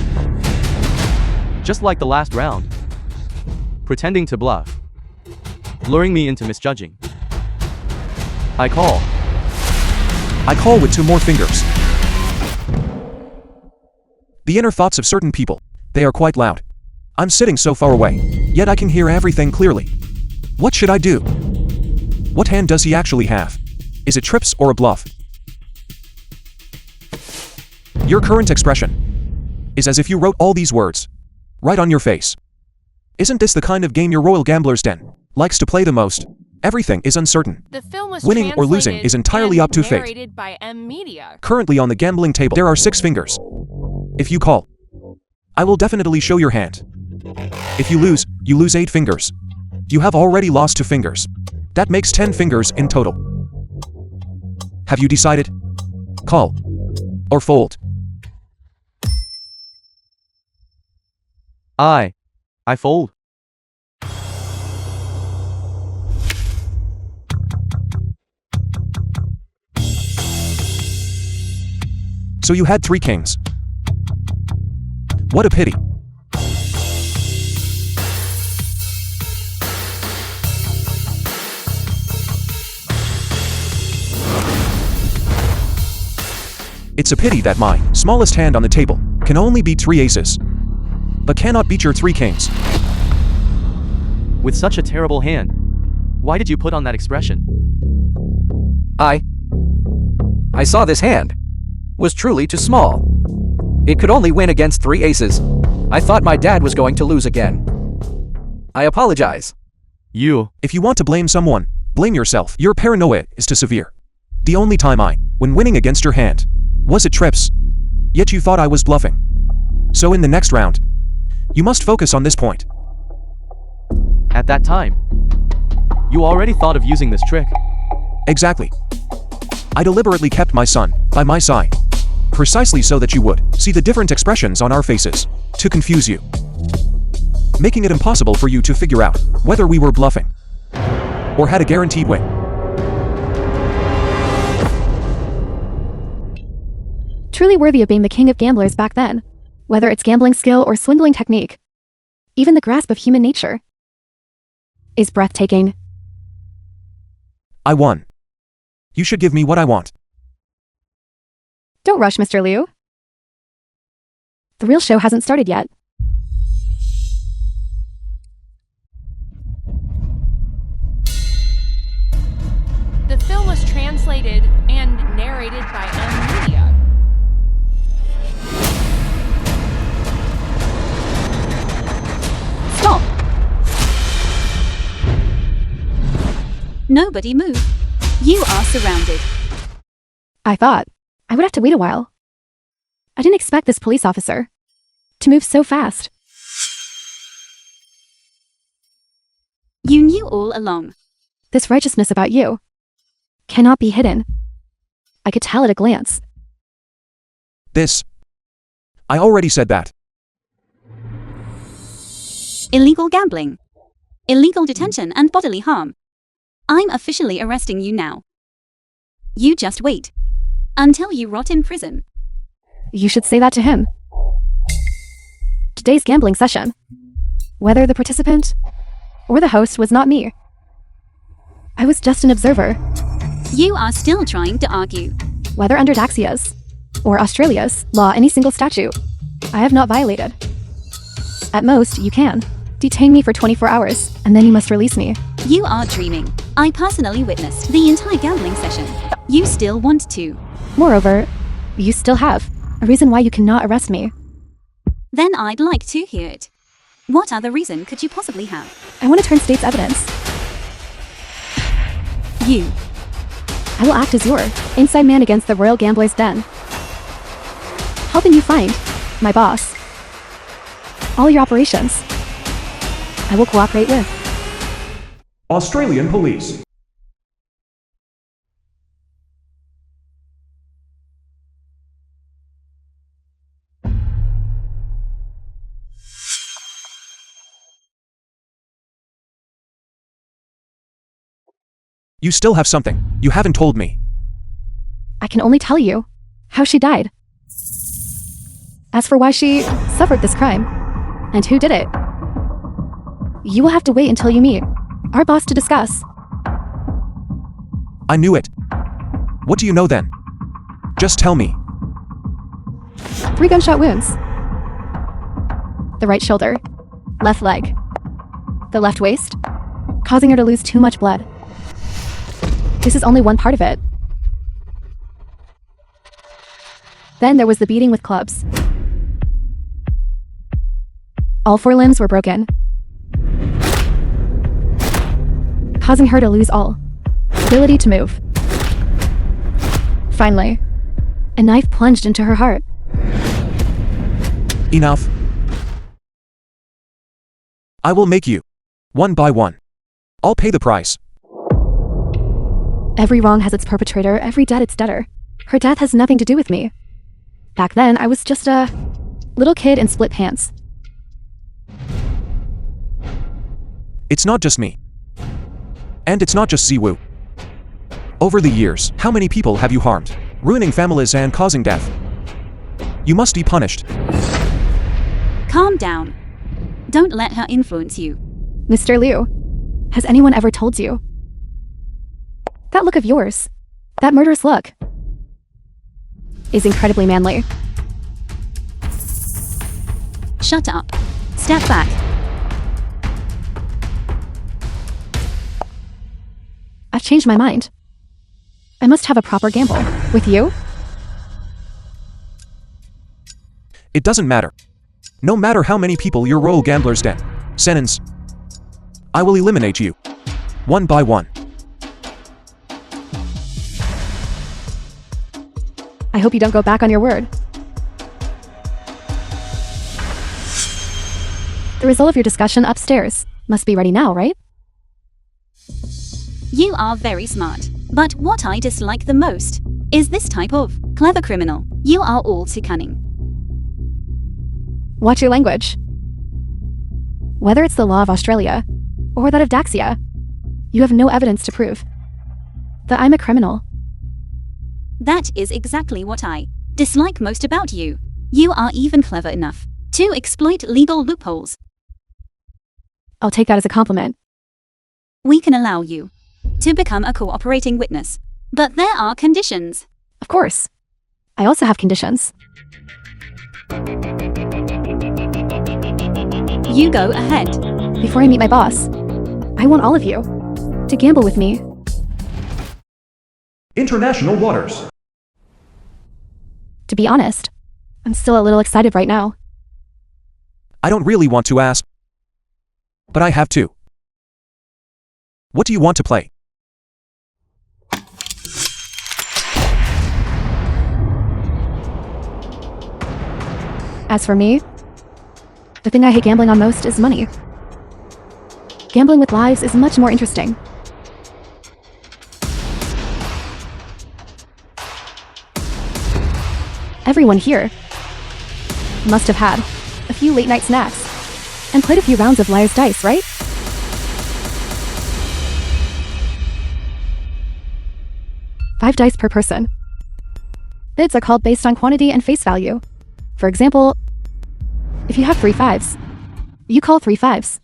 Just like the last round. Pretending to bluff. Luring me into misjudging. I call. I call with 2 more fingers. The inner thoughts of certain people, they are quite loud. I'm sitting so far away, yet I can hear everything clearly. What should I do? What hand does he actually have? Is it trips or a bluff? Your current expression is as if you wrote all these words right on your face. Isn't this the kind of game your royal gambler's den likes to play the most? Everything is uncertain. The film was Winning or losing is entirely up to fate. narrated by M Media. Currently on the gambling table, there are 6 fingers. If you call, I will definitely show your hand. If you lose 8 fingers. You have already lost 2 fingers. That makes 10 fingers in total. Have you decided? Call or fold? I fold. So you had 3 kings. What a pity. It's a pity that my smallest hand on the table can only beat 3 aces, but cannot beat your 3 kings. With such a terrible hand, why did you put on that expression? I saw this hand was truly too small. It could only win against 3 aces. I thought my dad was going to lose again. I apologize. If you want to blame someone, blame yourself. Your paranoia is too severe. The only time when winning against your hand, was it trips? Yet you thought I was bluffing. So in the next round, you must focus on this point. At that time, you already thought of using this trick. Exactly. I deliberately kept my son by my side, precisely so that you would see the different expressions on our faces, to confuse you, making it impossible for you to figure out whether we were bluffing or had a guaranteed win. Truly worthy of being the king of gamblers back then. Whether it's gambling skill or swindling technique, even the grasp of human nature is breathtaking. I won. You should give me what I want. Don't rush, Mr. Liu. The real show hasn't started yet. The film was translated and narrated by M Media. Stop! Nobody move. You are surrounded. I thought I would have to wait a while. I didn't expect this police officer to move so fast. You knew all along. This righteousness about you cannot be hidden. I could tell at a glance. I already said that. Illegal gambling, illegal detention, and bodily harm. I'm officially arresting you now. You just wait until you rot in prison. You should say that to him. today's gambling session. Whether the participant or the host was not me. I was just an observer. You are still trying to argue. Whether under Daxia's or Australia's law, any single statute, I have not violated. At most, you can detain me for 24 hours, and then you must release me. You are dreaming. I personally witnessed the entire gambling session. You still want to. Moreover, you still have a reason why you cannot arrest me. Then I'd like to hear it. What other reason could you possibly have? I want to turn state's evidence. You. I will act as your inside man against the Royal Gambler's den, helping you find my boss. All your operations, I will cooperate with. Australian police. You still have something you haven't told me. I can only tell you how she died. As for why she suffered this crime, and who did it, you will have to wait until you meet our boss to discuss. I knew it. What do you know then? Just tell me. 3 gunshot wounds. The right shoulder, left leg, the left waist, causing her to lose too much blood. This is only one part of it. Then there was the beating with clubs. All 4 limbs were broken, causing her to lose all ability to move. Finally, a knife plunged into her heart. Enough. I will make you. One by one. I'll pay the price. Every wrong has its perpetrator, every debt its debtor. Her death has nothing to do with me. Back then, I was just a little kid in split pants. It's not just me. And it's not just Ziwu. Over the years, how many people have you harmed, ruining families and causing death? You must be punished. Calm down. Don't let her influence you. Mr. Liu, has anyone ever told you? That look of yours, that murderous look, is incredibly manly. Shut up. Step back. I've changed my mind. I must have a proper gamble. With you? It doesn't matter. No matter how many people your royal gambler's den sentence, I will eliminate you. One by one. I hope you don't go back on your word. The result of your discussion upstairs must be ready now, right? You are very smart. But what I dislike the most is this type of clever criminal. You are all too cunning. Watch your language. Whether it's the law of Australia or that of Daxia, you have no evidence to prove that I'm a criminal. That is exactly what I dislike most about you. You are even clever enough to exploit legal loopholes. I'll take that as a compliment. We can allow you to become a cooperating witness, but there are conditions. Of course. I also have conditions. You go ahead. Before I meet my boss, I want all of you to gamble with me. International waters. To be honest, I'm still a little excited right now. I don't really want to ask, but I have to. What do you want to play? As for me, the thing I hate gambling on most is money. Gambling with lives is much more interesting. Everyone here must have had a few late-night snacks and played a few rounds of Liar's Dice, right? $5 dice per person. Bids are called based on quantity and face value. For example, If you have 3 fives, you call 3 fives.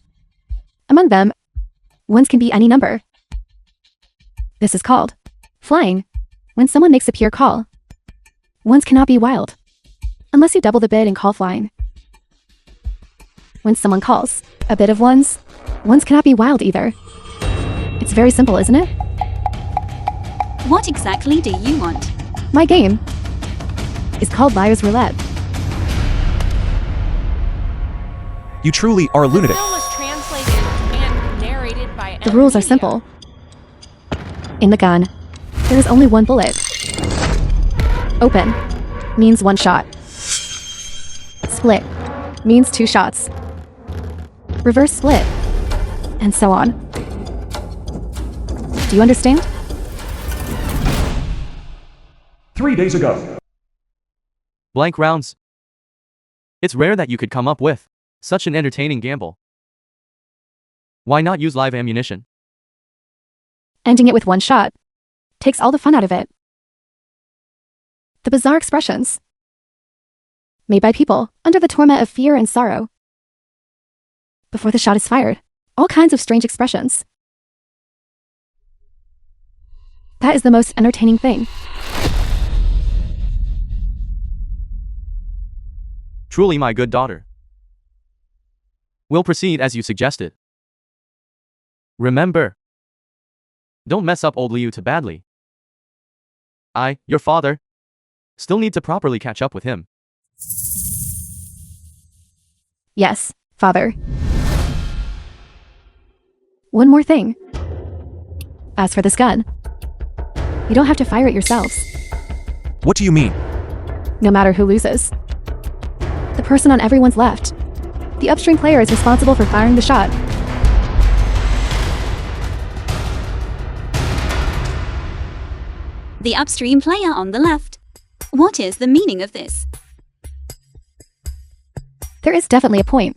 Among them, ones can be any number. This is called flying. When someone makes a pure call, ones cannot be wild, unless you double the bid and call flying. When someone calls a bid of ones cannot be wild either. It's very simple, isn't it? What exactly do you want? My game is called Liar's Roulette. You truly are a The lunatic. film was translated and narrated by The rules are simple. In the gun, there is only one bullet. Open means 1 shot. Split means 2 shots. Reverse split, and so on. Do you understand? 3 days ago. Blank rounds. It's rare that you could come up with such an entertaining gamble. Why not use live ammunition? Ending it with 1 shot takes all the fun out of it. The bizarre expressions made by people under the torment of fear and sorrow. Before the shot is fired, all kinds of strange expressions. That is the most entertaining thing. Truly, my good daughter. We'll proceed as you suggested. Remember, don't mess up old Liu too badly. I, your father, still need to properly catch up with him. Yes, father. One more thing. As for this gun, you don't have to fire it yourselves. What do you mean? No matter who loses, the person on everyone's left, the upstream player, is responsible for firing the shot. The upstream player on the left. What is the meaning of this? There is definitely a point.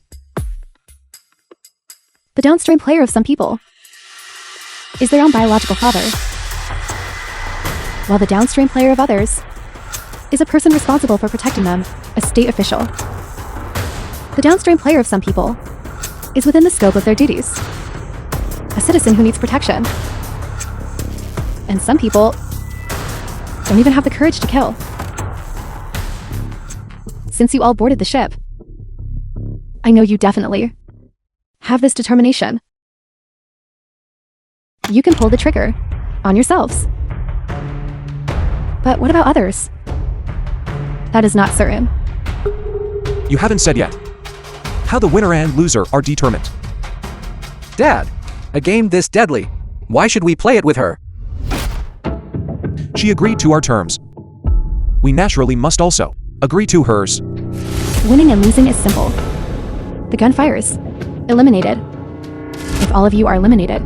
The downstream player of some people is their own biological father, while the downstream player of others is a person responsible for protecting them, a state official. The downstream player of some people is within the scope of their duties, a citizen who needs protection. And some people don't even have the courage to kill. Since you all boarded the ship, I know you definitely have this determination. You can pull the trigger on yourselves. But what about others? That is not certain. You haven't said yet. How the winner and loser are determined. Dad, a game this deadly. Why should we play it with her? She agreed to our terms. We naturally must also agree to hers. Winning and losing is simple. The gun fires. Eliminated. If all of you are eliminated,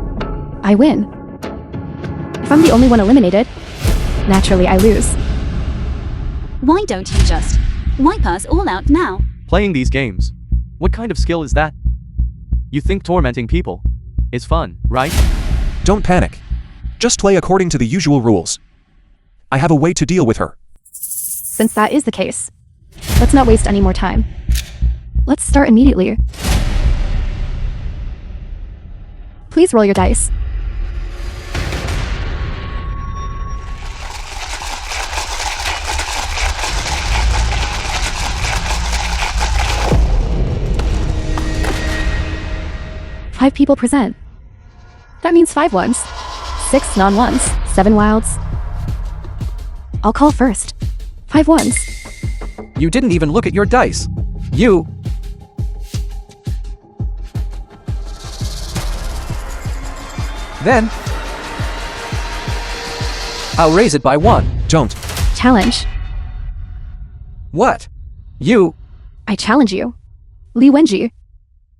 I win. If I'm the only one eliminated, naturally I lose. Why don't you just wipe us all out now? Playing these games. What kind of skill is that? You think tormenting people is fun, right? Don't panic. Just play according to the usual rules. I have a way to deal with her. Since that is the case, let's not waste any more time. Let's start immediately. Please roll your dice. Five people present. That means 5 ones, 6 non-ones, 7 wilds. I'll call first. 5 ones. You didn't even look at your dice. You... Then... I'll raise it by 1. Don't. Challenge. What? You... I challenge you. Li Wenji.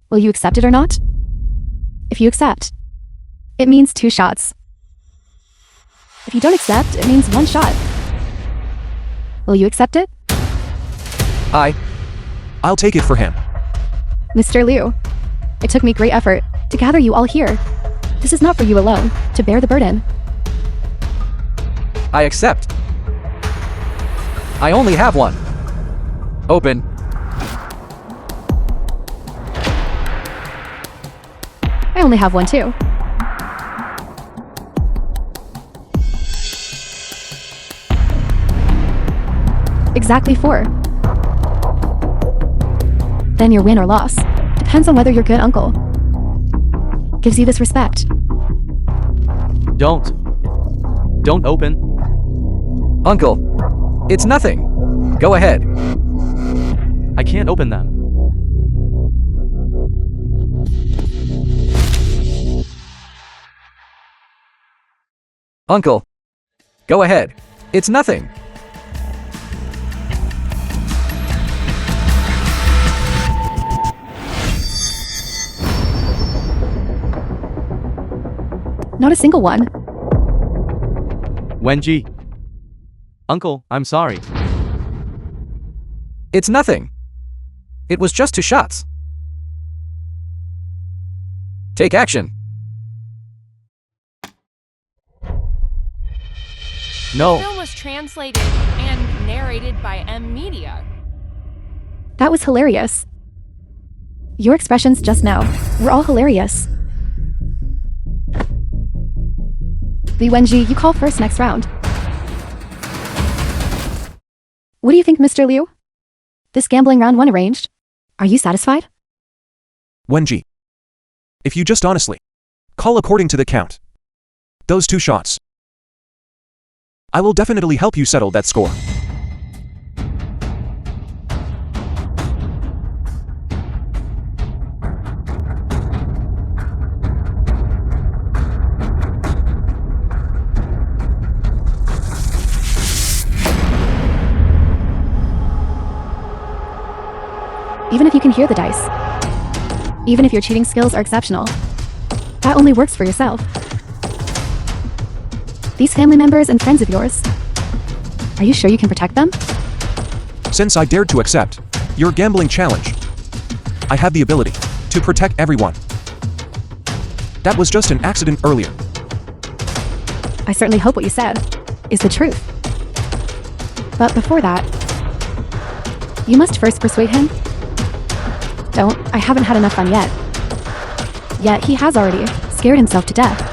Will you accept it or not? If you accept, it means 2 shots. If you don't accept, it means 1 shot. Will you accept it? I'll take it for him. Mr. Liu, it took me great effort to gather you all here. This is not for you alone, to bear the burden. I accept. I only have 1. Open. I only have one too. Exactly 4. Then your win or loss. Depends on whether your good uncle gives you this respect. Don't open. Uncle, it's nothing. Go ahead. I can't open them. Uncle, go ahead. It's nothing. Not a single one. Wenji. Uncle, I'm sorry. It's nothing. It was just 2 shots. Take action. No. The film was translated and narrated by M Media. That was hilarious. Your expressions just now were all hilarious. Li Wenji, you call first next round. What do you think, Mr. Liu? This gambling round 1 arranged. Are you satisfied? Wenji. If you just honestly call according to the count. Those 2 shots. I will definitely help you settle that score. Even if you can hear the dice. Even if your cheating skills are exceptional. That only works for yourself. These family members and friends of yours. Are you sure you can protect them? Since I dared to accept your gambling challenge, I have the ability to protect everyone. That was just an accident earlier. I certainly hope what you said is the truth. But before that, you must first persuade him. Don't, I haven't had enough fun yet. Yet he has already scared himself to death.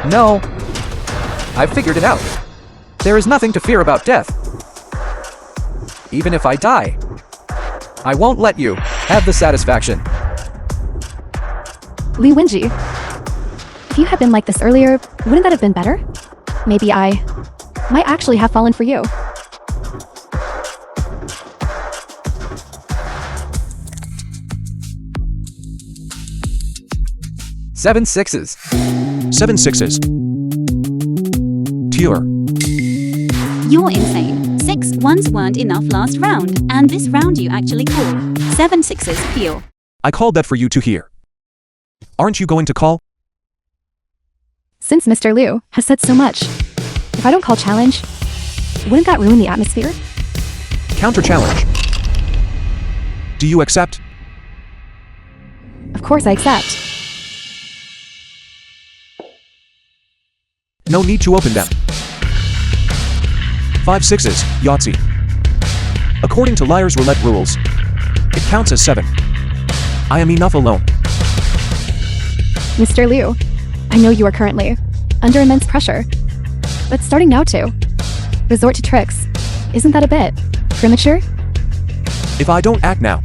No. I've figured it out. There is nothing to fear about death. Even if I die, I won't let you have the satisfaction. Li Wenji, if you had been like this earlier, wouldn't that have been better? Maybe I might actually have fallen for you. Seven sixes. 7 6s. Pure. You're insane. 6 ones weren't enough last round, and this round you actually call. 7 6s pure. I called that for you to hear. Aren't you going to call? Since Mr. Liu has said so much, if I don't call challenge, wouldn't that ruin the atmosphere? Counter challenge. Do you accept? Of course I accept. No need to open them. 5 6s, Yahtzee. According to Liar's Roulette rules, it counts as 7. I am enough alone. Mr. Liu, I know you are currently under immense pressure, but starting now to resort to tricks, isn't that a bit premature? If I don't act now,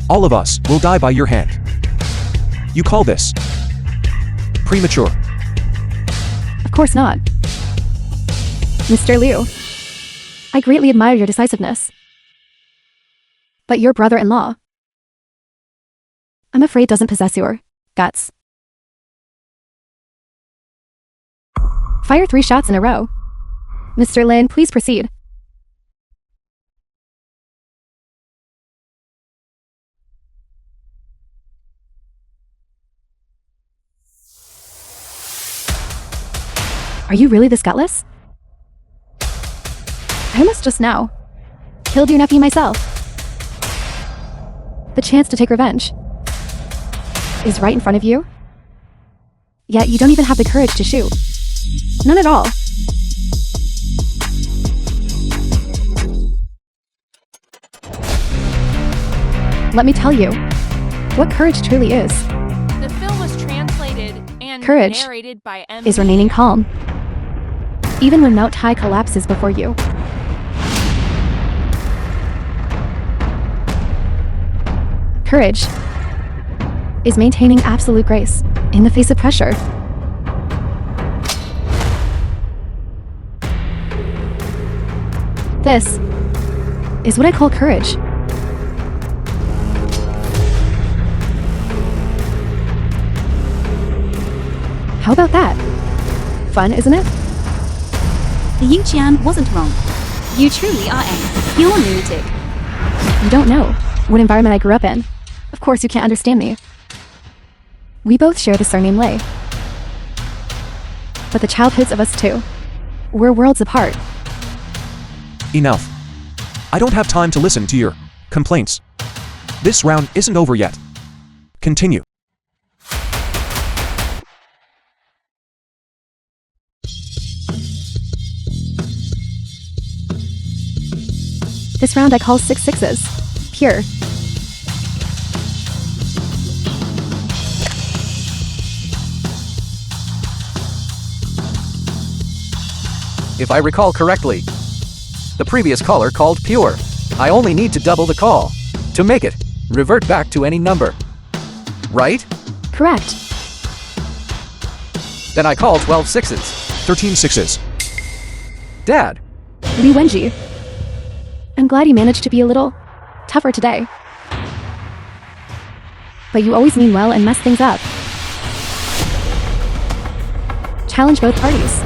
all of us will die by your hand. You call this premature? Of course not. Mr. Liu, I greatly admire your decisiveness. But your brother-in-law, I'm afraid doesn't possess your guts. Fire 3 shots in a row. Mr. Lin, please proceed. Are you really this gutless? I almost just now killed your nephew myself. The chance to take revenge is right in front of you, yet you don't even have the courage to shoot. None at all. Let me tell you what courage truly is. The film was translated and Courage narrated by Is remaining calm, even when Mount High collapses before you. Courage is maintaining absolute grace in the face of pressure. This is what I call courage. How about that? Fun, isn't it? Yu Qian wasn't wrong. You truly are a pure lunatic. You don't know what environment I grew up in. Of course you can't understand me. We both share the surname Lei. But the childhoods of us two were worlds apart. Enough. I don't have time to listen to your complaints. This round isn't over yet. Continue. This round I call 6 sixes. Pure. If I recall correctly, the previous caller called pure. I only need to double the call to make it revert back to any number. Right? Correct. Then I call 12 sixes. 13 sixes. Dad, Li Wenji. I'm glad you managed to be a little tougher today. But you always mean well and mess things up. Challenge both parties.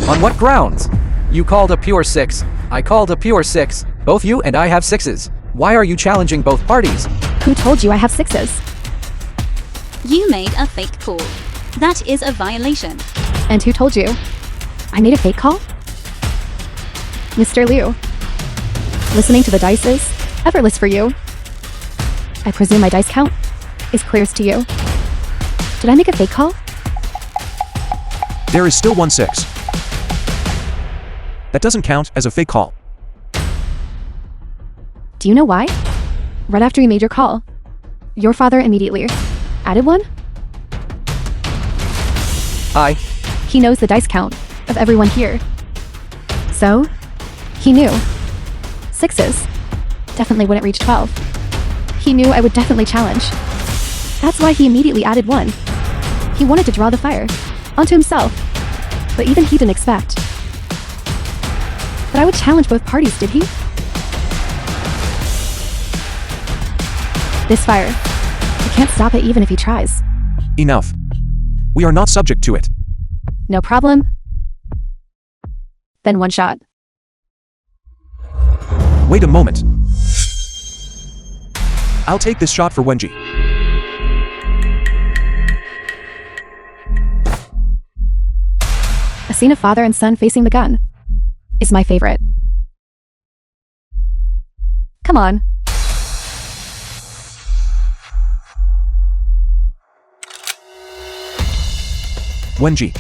on what grounds? You called a pure 6. I called a pure 6. Both you and I have 6s. Why are you challenging both parties? Who told you I have 6s? You made a fake call. That is a violation. And who told you? I made a fake call? Mr. Liu. Listening to the dice is effortless for you. I presume my dice count is clearest to you. Did I make a fake call? There is still 1 6. That doesn't count as a fake call. Do you know why? Right after you made your call, your father immediately added 1? He knows the dice count of everyone here. So, he knew 6s definitely wouldn't reach 12. He knew I would definitely challenge. That's why he immediately added 1. He wanted to draw the fire onto himself, but even he didn't expect that I would challenge both parties, did he? This fire, he can't stop it even if he tries. Enough. We are not subject to it. No problem. Then 1 shot. Wait a moment. I'll take this shot for Wenji. A scene of father and son facing the gun is my favorite. Come on. Wenji.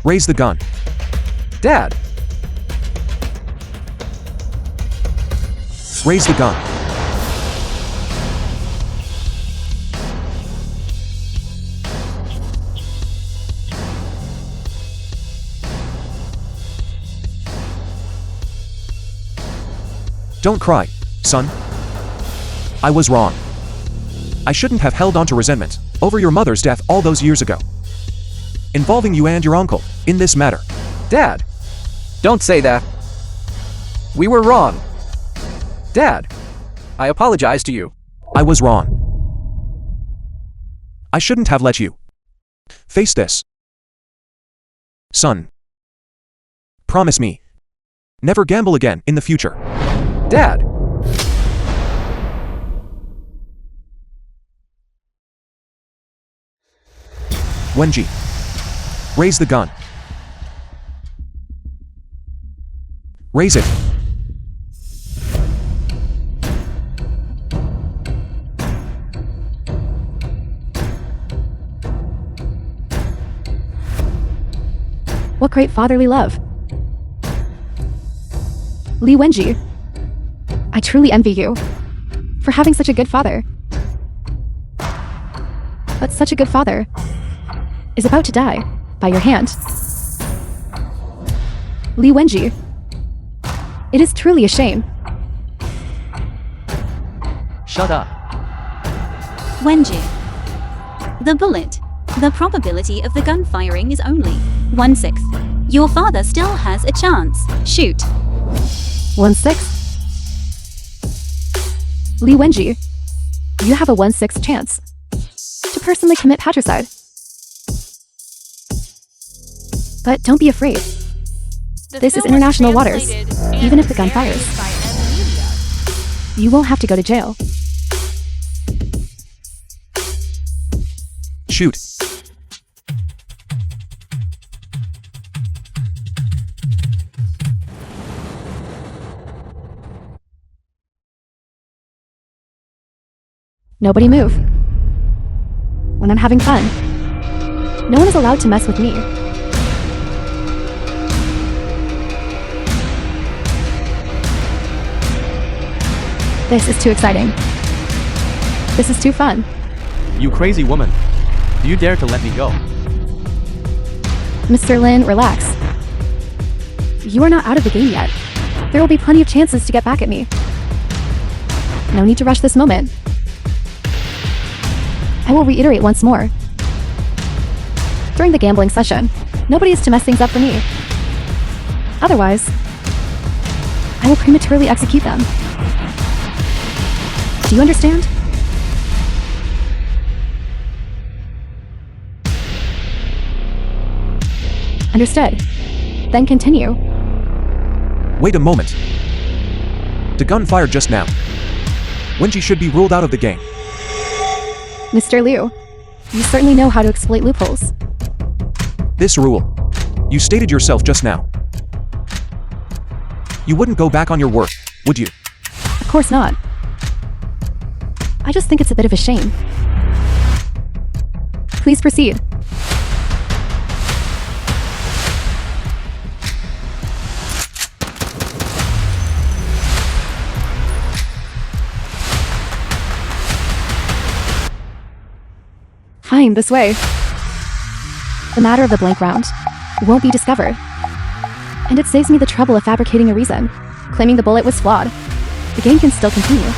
Raise the gun. Dad, Raise the gun. Don't cry, son. I was wrong. I shouldn't have held on to resentment over your mother's death all those years ago, involving you and your uncle in this matter. Dad, don't say that. We were wrong. Dad, I apologize to you. I was wrong. I shouldn't have let you face this. Son, promise me, never gamble again in the future. Dad, Wenji, raise the gun. Raise it. What great fatherly love. Li Wenji, I truly envy you. for having such a good father. But such a good father is about to die by your hand. Li Wenji. It is truly a shame. Shut up. Wenji. The bullet. The probability of the gun firing is only 1/6. Your father still has a chance. Shoot. 1/6. Li Wenji, you have a 1/6 chance to personally commit patricide. But don't be afraid. This is international waters. Even if the gun fires, you won't have to go to jail. Shoot. Nobody move. When I'm having fun, no one is allowed to mess with me. This is too exciting. This is too fun. You crazy woman. Do you dare to let me go? Mr. Lin, relax. You are not out of the game yet. There will be plenty of chances to get back at me. No need to rush this moment. I will reiterate once more. During the gambling session, nobody is to mess things up for me. Otherwise, I will prematurely execute them. Do you understand? Understood. Then continue. Wait a moment. The gun fired just now. Wenji should be ruled out of the game. Mr. Liu, you certainly know how to exploit loopholes. This rule. You stated yourself just now. You wouldn't go back on your word, would you? Of course not. I just think it's a bit of a shame. Please proceed. Fine, this way. The matter of the blank round won't be discovered. And it saves me the trouble of fabricating a reason, claiming the bullet was flawed. The game can still continue.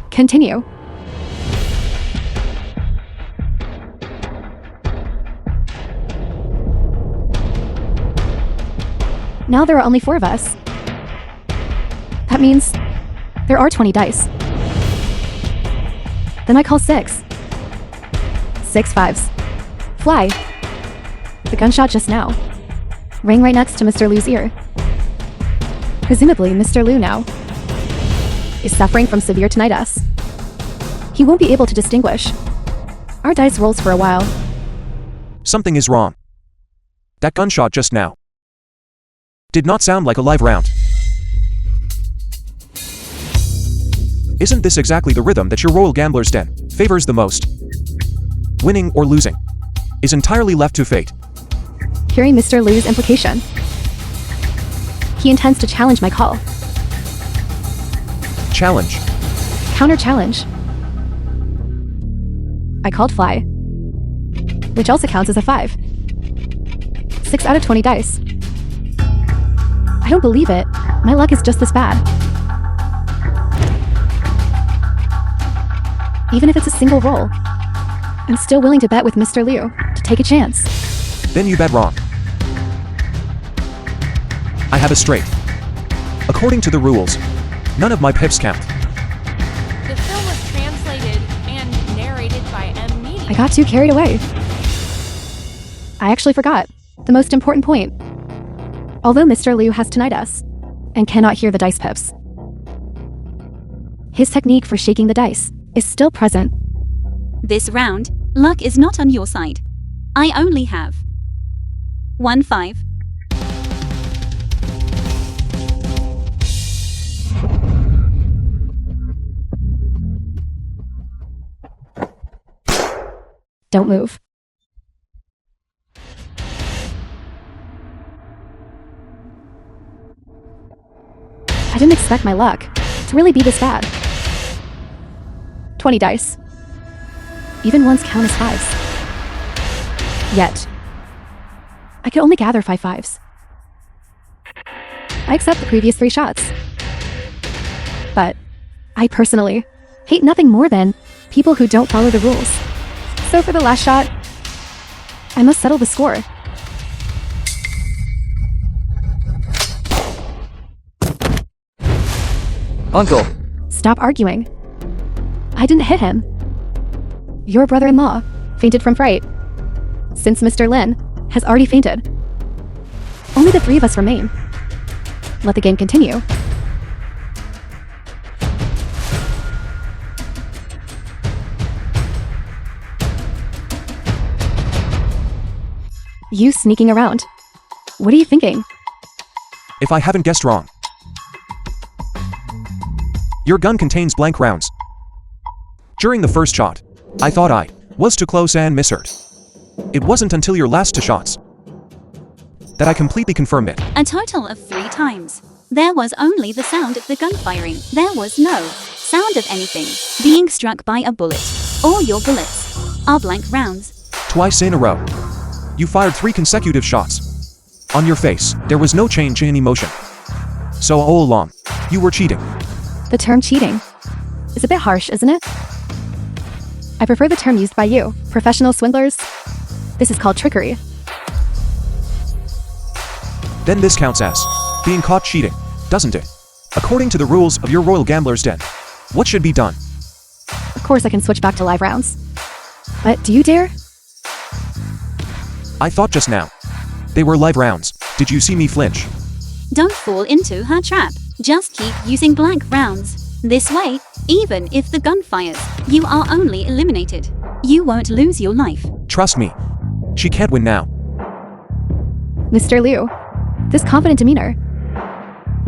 Continue. Now there are only 4 of us. That means there are 20 dice. Then I call 6. 6 5s. Fly. The gunshot just now rang right next to Mr. Liu's ear. Presumably, Mr. Liu now is suffering from severe tinnitus. He won't be able to distinguish our dice rolls for a while. Something is wrong. That gunshot just now did not sound like a live round. Isn't this exactly the rhythm that your royal gambler's den favors the most? Winning or losing is entirely left to fate. Hearing Mr. Liu's implication, he intends to challenge my call. Challenge. Counter-challenge. I called fly, which also counts as a 5. 6 out of 20 dice. I don't believe it. My luck is just this bad. Even if it's a single roll, I'm still willing to bet with Mr. Liu to take a chance. Then you bet wrong. I have a straight. According to the rules, none of my pips count. The film was translated and narrated by M. Media. I got too carried away. I actually forgot the most important point. Although Mr. Liu has tinnitus and cannot hear the dice pips, his technique for shaking the dice is still present. This round, luck is not on your side. I only have 1 5. Don't move. I didn't expect my luck to really be this bad. 20 dice. Even ones count as fives. Yet, I could only gather 5 fives. I accept the previous 3 shots. But I personally hate nothing more than people who don't follow the rules. So for the last shot, I must settle the score. Uncle, Stop arguing. I didn't hit him. Your brother-in-law fainted from fright. Since Mr. Lin has already fainted, only the 3 of us remain. Let the game continue. You sneaking around. What are you thinking? If I haven't guessed wrong, your gun contains blank rounds. During the first shot, I thought I was too close and misheard. It wasn't until your last 2 shots that I completely confirmed it. A total of 3 times. There was only the sound of the gun firing. There was no sound of anything being struck by a bullet. All your bullets are blank rounds. Twice in a row, you fired 3 consecutive shots. On your face, there was no change in emotion. So all along, you were cheating. The term cheating is a bit harsh, isn't it? I prefer the term used by you, professional swindlers. This is called trickery. Then this counts as being caught cheating, doesn't it? According to the rules of your Royal Gambler's Den, what should be done? Of course I can switch back to live rounds. But do you dare? I thought just now they were live rounds. Did you see me flinch? Don't fall into her trap. Just keep using blank rounds. This way, even if the gun fires, you are only eliminated. You won't lose your life. Trust me, she can't win now. Mr. Liu, this confident demeanor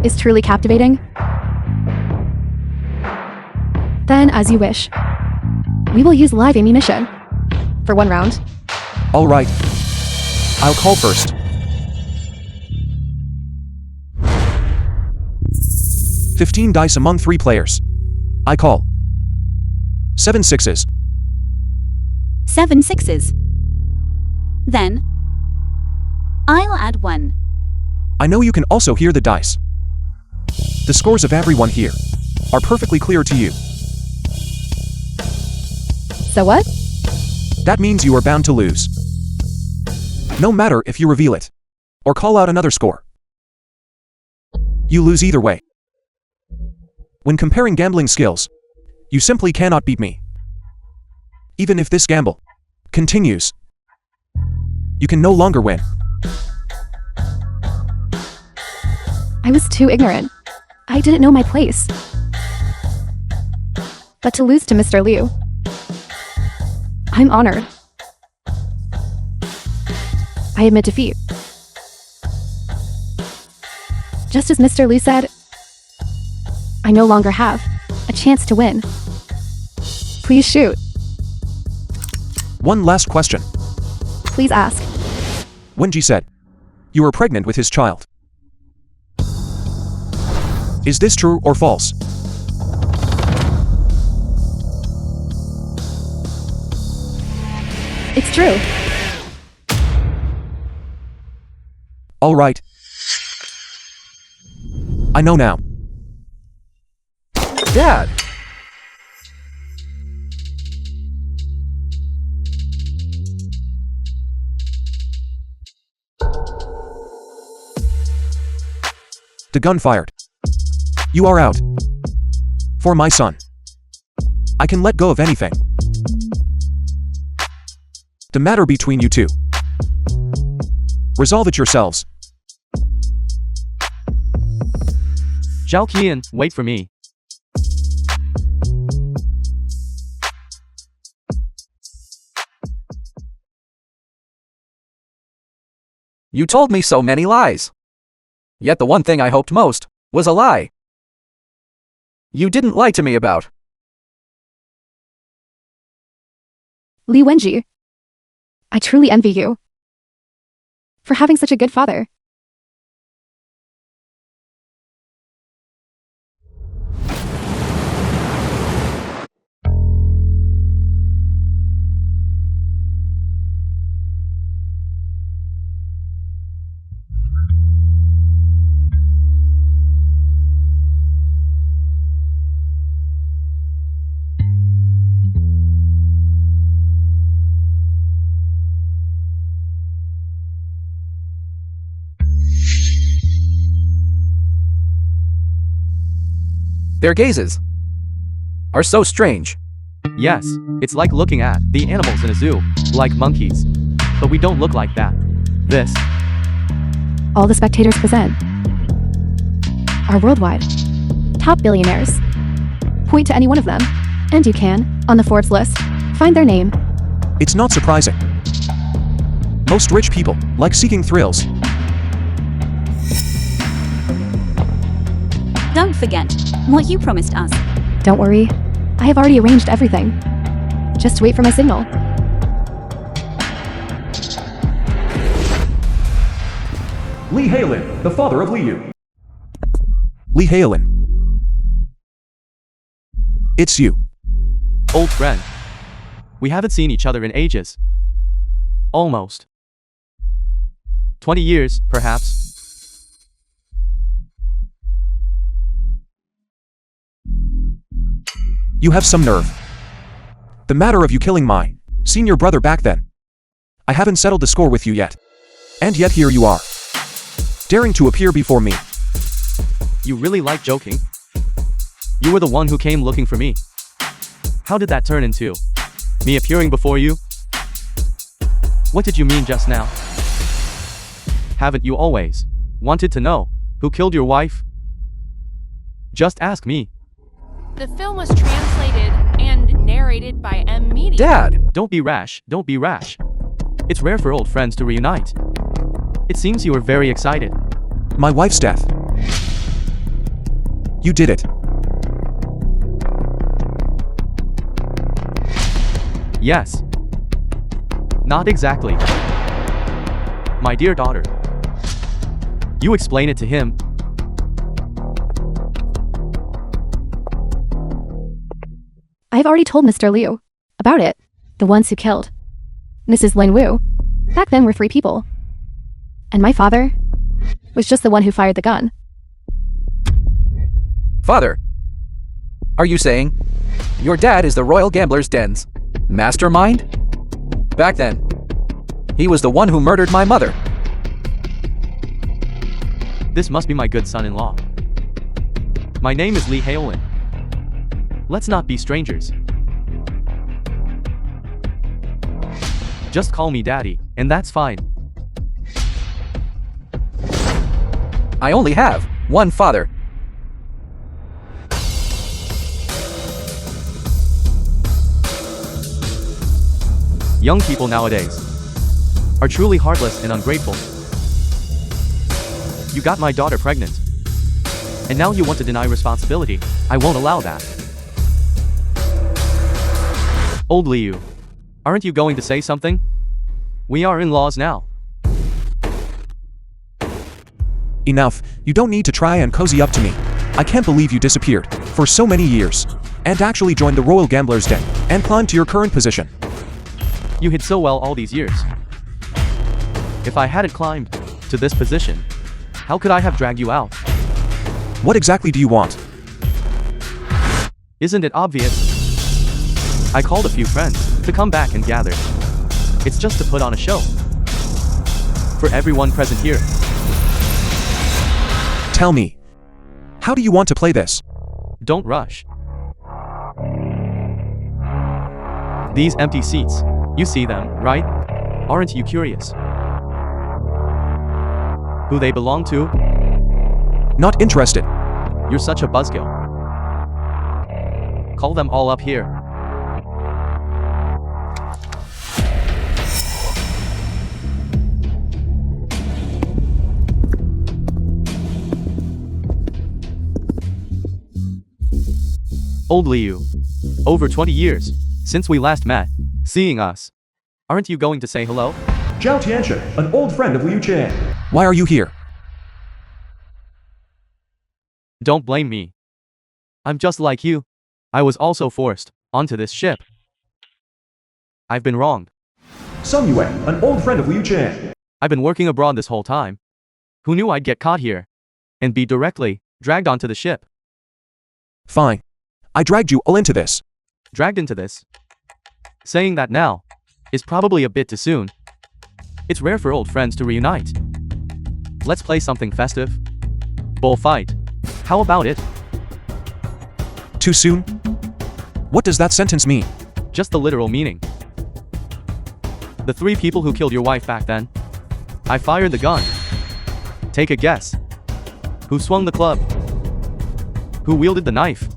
is truly captivating. Then, as you wish, we will use live ammunition for 1 round. All right, I'll call first. 15 dice among 3 players. I call. 7 sixes. 7 sixes. Then, I'll add 1. I know you can also hear the dice. The scores of everyone here are perfectly clear to you. So what? That means you are bound to lose. No matter if you reveal it or call out another score. You lose either way. When comparing gambling skills, you simply cannot beat me. Even if this gamble continues, you can no longer win. I was too ignorant. I didn't know my place. But to lose to Mr. Liu, I'm honored. I admit defeat. Just as Mr. Liu said, I no longer have a chance to win. Please shoot. One last question. Please ask. Wenji said, you were pregnant with his child. Is this true or false? It's true. All right. I know now. Dad! The gun fired. You are out. For my son, I can let go of anything. The matter between you two. Resolve it yourselves. Zhao Qian, wait for me. You told me so many lies. Yet the one thing I hoped most was a lie. You didn't lie to me about. Li Wenji, I truly envy you for having such a good father. Their gazes are so strange. Yes, it's like looking at the animals in a zoo, like monkeys. But we don't look like that. This, All the spectators present are worldwide top billionaires. Point to any one of them, and you can, on the Forbes list, find their name. It's not surprising. Most rich people like seeking thrills. Don't forget what you promised us. Don't worry, I have already arranged everything. Just wait for my signal. Lee Halin, the father of Liu. Lee Halin. It's you. old friend. We haven't seen each other in ages. Almost 20 years, perhaps. You have some nerve. The matter of you killing my senior brother back then. I haven't settled the score with you yet. And yet here you are, daring to appear before me. You really like joking? You were the one who came looking for me. How did that turn into me appearing before you? What did you mean just now? Haven't you always wanted to know who killed your wife? Just ask me. The film was translated and narrated by M Media. Dad! Don't be rash, don't be rash. It's rare for old friends to reunite. It seems you were very excited. My wife's death. You did it. Yes. Not exactly. My dear daughter. You explain it to him. I've already told Mr. Liu about it. The ones who killed Mrs. Lin Wu back then were 3 people. And my father was just the one who fired the gun. Father, are you saying your dad is the Royal Gambler's Den's mastermind? Back then, he was the one who murdered my mother. This must be my good son-in-law. My name is Lee Haolin. Let's not be strangers. Just call me Daddy, and that's fine. I only have one father. Young people nowadays are truly heartless and ungrateful. You got my daughter pregnant, and now you want to deny responsibility. I won't allow that. Old Liu, aren't you going to say something? We are in-laws now. Enough, you don't need to try and cozy up to me. I can't believe you disappeared for so many years and actually joined the Royal Gambler's Den and climbed to your current position. You hid so well all these years. If I hadn't climbed to this position, how could I have dragged you out? What exactly do you want? Isn't it obvious? I called a few friends to come back and gather. It's just to put on a show for everyone present here. Tell me, how do you want to play this? Don't rush. These empty seats, you see them, right? Aren't you curious who they belong to? Not interested. You're such a buzzkill. Call them all up here. Old Liu. Over 20 years since we last met. Seeing us. Aren't you going to say hello? Zhao Tianchen, an old friend of Liu Chen. Why are you here? Don't blame me. I'm just like you. I was also forced onto this ship. I've been wronged. Sung Yue, an old friend of Liu Chen. I've been working abroad this whole time. Who knew I'd get caught here and be directly dragged onto the ship? Fine. I dragged you all into this. Dragged into this? Saying that now is probably a bit too soon. It's rare for old friends to reunite. Let's play something festive. Bullfight. How about it? too soon? What does that sentence mean? Just the literal meaning. The 3 people who killed your wife back then. I fired the gun. Take a guess. Who swung the club? Who wielded the knife?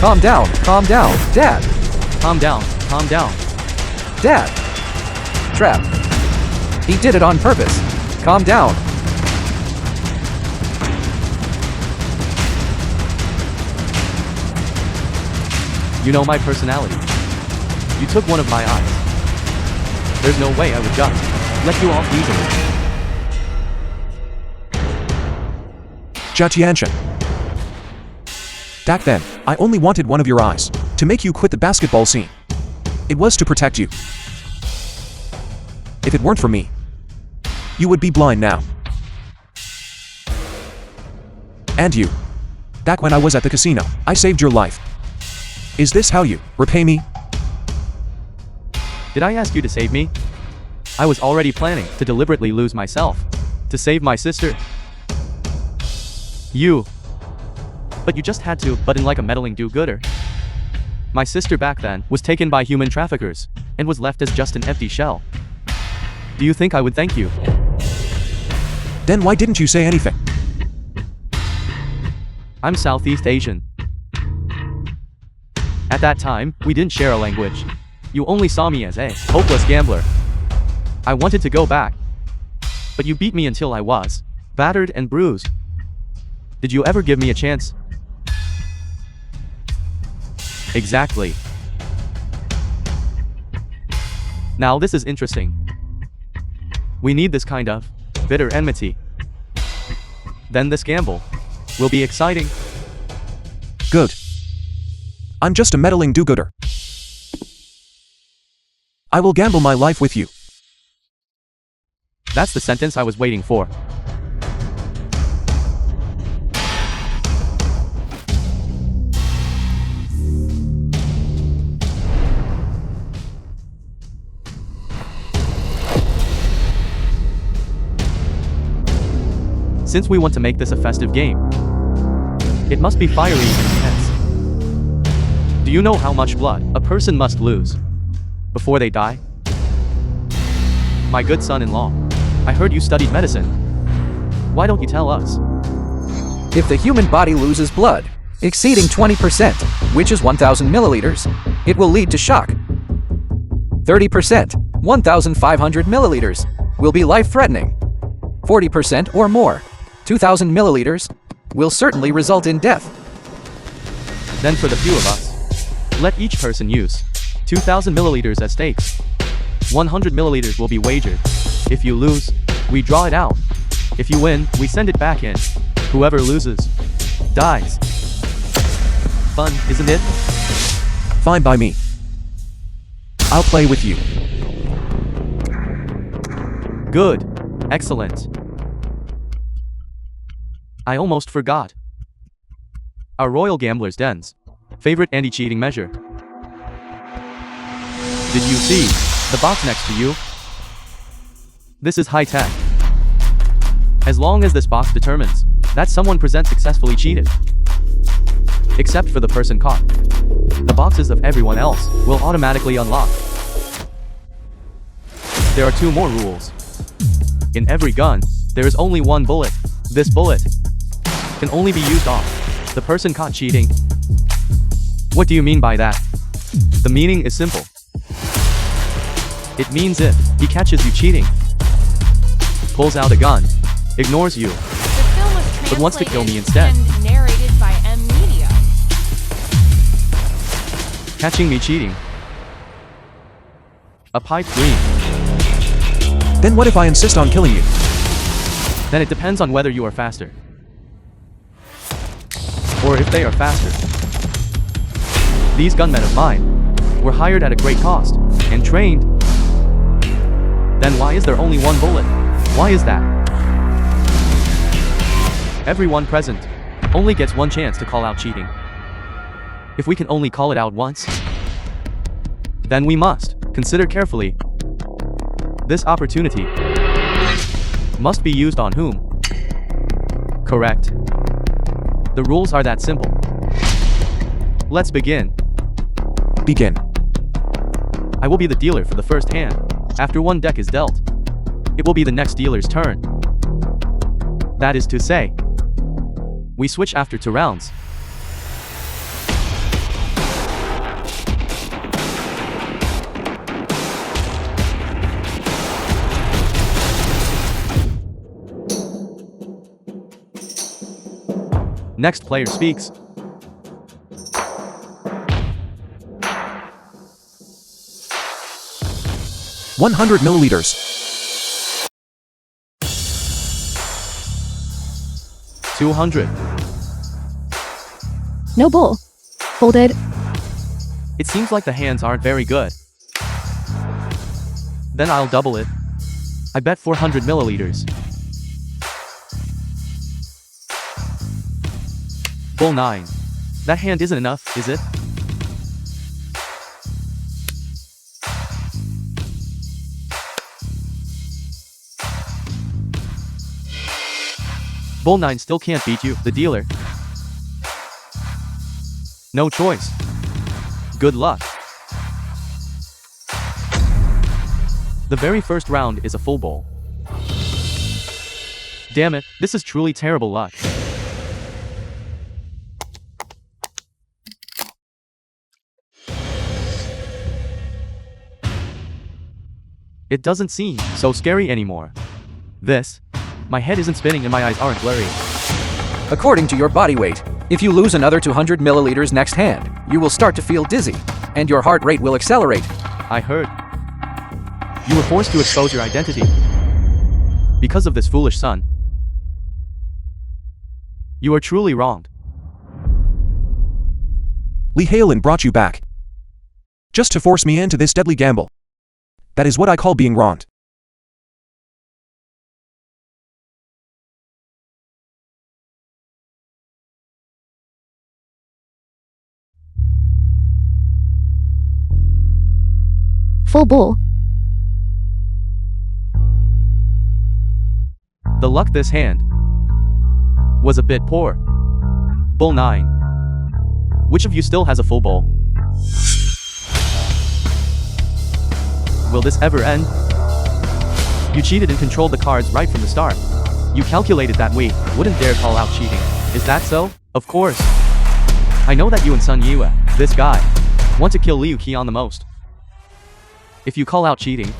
Calm down, Dad. Calm down, calm down. Dad. Trap. He did it on purpose. Calm down. You know my personality. You took one of my eyes. There's no way I would just let you off easily. Jia Tianchen. Back then, I only wanted one of your eyes, to make you quit the basketball scene. It was to protect you. If it weren't for me, you would be blind now. And you. Back when I was at the casino, I saved your life. Is this how you repay me? Did I ask you to save me? I was already planning to deliberately lose myself, to save my sister. But you just had to, but in like a meddling do-gooder. My sister back then was taken by human traffickers, and was left as just an empty shell. Do you think I would thank you? Then why didn't you say anything? I'm Southeast Asian. At that time, we didn't share a language. You only saw me as a hopeless gambler. I wanted to go back, but you beat me until I was battered and bruised. Did you ever give me a chance? Exactly. Now this is interesting. We need this kind of bitter enmity. Then this gamble will be exciting. Good. I'm just a meddling do-gooder. I will gamble my life with you. That's the sentence I was waiting for. Since we want to make this a festive game, it must be fiery and intense. Do you know how much blood a person must lose before they die? My good son-in-law, I heard you studied medicine. Why don't you tell us? If the human body loses blood exceeding 20%, which is 1,000 milliliters, it will lead to shock. 30%, 1,500 milliliters, will be life-threatening. 40% or more, 2,000 milliliters, will certainly result in death. Then for the few of us, let each person use 2,000 milliliters as stakes. 100 milliliters will be wagered. If you lose, we draw it out. If you win, we send it back in. Whoever loses, dies. Fun, isn't it? Fine by me. I'll play with you. Good. Excellent. I almost forgot. Our Royal Gambler's Den's favorite anti-cheating measure. Did you see the box next to you? This is high-tech. As long as this box determines that someone present successfully cheated, except for the person caught, the boxes of everyone else will automatically unlock. There are 2 more rules. In every gun, there is only 1 bullet. This bullet can only be used off the person caught cheating. What do you mean by that? The meaning is simple. It means if he catches you cheating, pulls out a gun, ignores you, The film was but wants to kill me translated instead. and narrated by M Media. Catching me cheating. A pipe dream. Then what if I insist on killing you? Then it depends on whether you are faster. Or if they are faster. These gunmen of mine were hired at a great cost and trained Then why is there only one bullet? Why is that? Everyone present only gets one chance to call out cheating. If we can only call it out once, then we must consider carefully. This opportunity must be used on whom? Correct. The rules are that simple. Let's begin. Begin. I will be the dealer for the first hand. After one deck is dealt, it will be the next dealer's turn. That is to say, we switch after 2 rounds. Next player speaks. $100 milliliters. 200. No bull. Folded. It seems like the hands aren't very good. Then I'll double it. I bet 400 milliliters. Bull 9. That hand isn't enough, is it? Bull 9 still can't beat you, the dealer. No choice. Good luck. The very first round is a full bowl. Damn it, this is truly terrible luck. It doesn't seem so scary anymore. My head isn't spinning and my eyes aren't blurry. According to your body weight, if you lose another 200 milliliters next hand, you will start to feel dizzy, and your heart rate will accelerate. I heard. You were forced to expose your identity. Because of this foolish son. You are truly wronged. Lee Halen brought you back. Just to force me into this deadly gamble. That is what I call being wronged. Full bull. The luck this hand was a bit poor. Bull 9. Which of you still has a full bowl? Will this ever end? You cheated and controlled the cards right from the start. You calculated that we wouldn't dare call out cheating. Is that so? Of course. I know that you and Sun Yue, this guy, want to kill Liu Qian the most. If you call out cheating,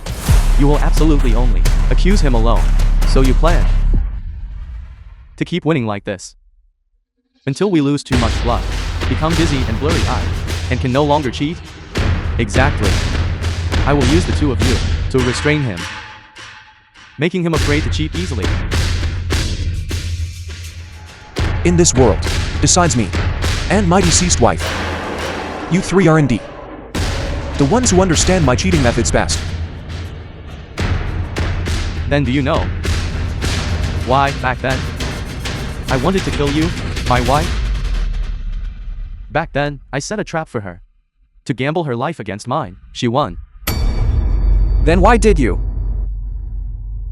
you will absolutely only accuse him alone. So you plan to keep winning like this until we lose too much luck, become dizzy and blurry-eyed, and can no longer cheat? Exactly. I will use the 2 of you to restrain him, making him afraid to cheat easily. In this world, besides me, and my deceased wife, you 3 are indeed the ones who understand my cheating methods best. Then do you know why, back then, I wanted to kill you, my wife? Back then, I set a trap for her to gamble her life against mine. She won. Then why did you?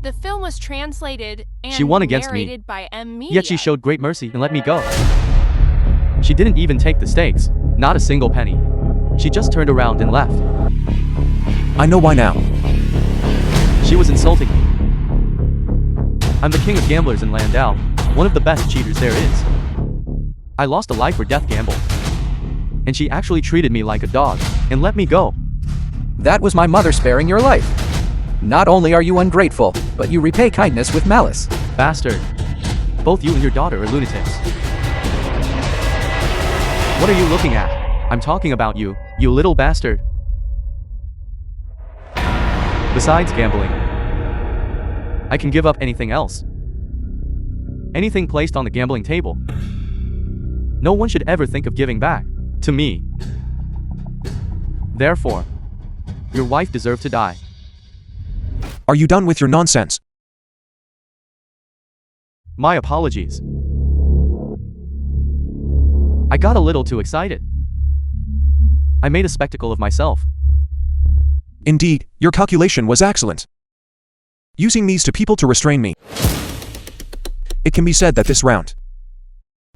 The film was translated and She won against me. narrated by M. Media. Yet she showed great mercy and let me go. She didn't even take the stakes, not a single penny. She just turned around and left. I know why now. She was insulting me. I'm the king of gamblers in Landau, one of the best cheaters there is. I lost a life or death gamble. And she actually treated me like a dog, and let me go. That was my mother sparing your life. Not only are you ungrateful, but you repay kindness with malice. Bastard. Both you and your daughter are lunatics. What are you looking at? I'm talking about you, you little bastard. Besides gambling, I can give up anything else. Anything placed on the gambling table. No one should ever think of giving back to me. Therefore, your wife deserved to die. Are you done with your nonsense? My apologies. I got a little too excited. I made a spectacle of myself. Indeed, your calculation was excellent. Using these two people to restrain me. It can be said that this round,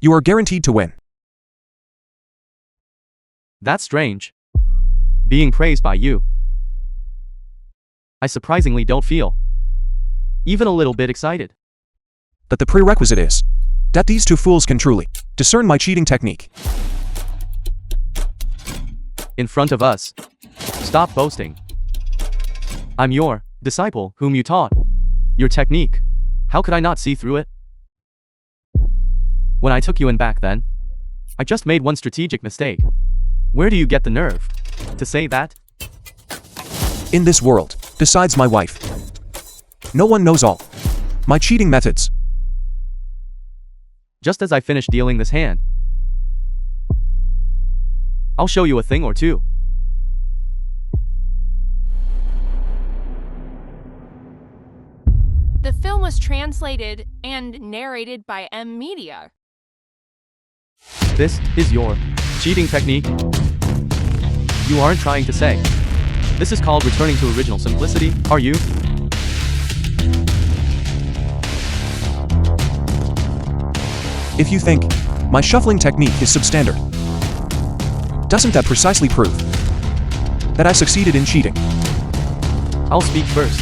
you are guaranteed to win. That's strange. Being praised by you. I surprisingly don't feel even a little bit excited. But the prerequisite is that these two fools can truly discern my cheating technique. In front of us. Stop boasting. I'm your disciple whom you taught your technique. How could I not see through it? When I took you in back then, I just made one strategic mistake. Where do you get the nerve to say that? In this world, besides my wife, no one knows all my cheating methods. Just as I finish dealing this hand, I'll show you a thing or two. The film was translated and narrated by M Media. This is your cheating technique. You aren't trying to say this is called returning to original simplicity, are you? If you think my shuffling technique is substandard, doesn't that precisely prove that I succeeded in cheating? I'll speak first.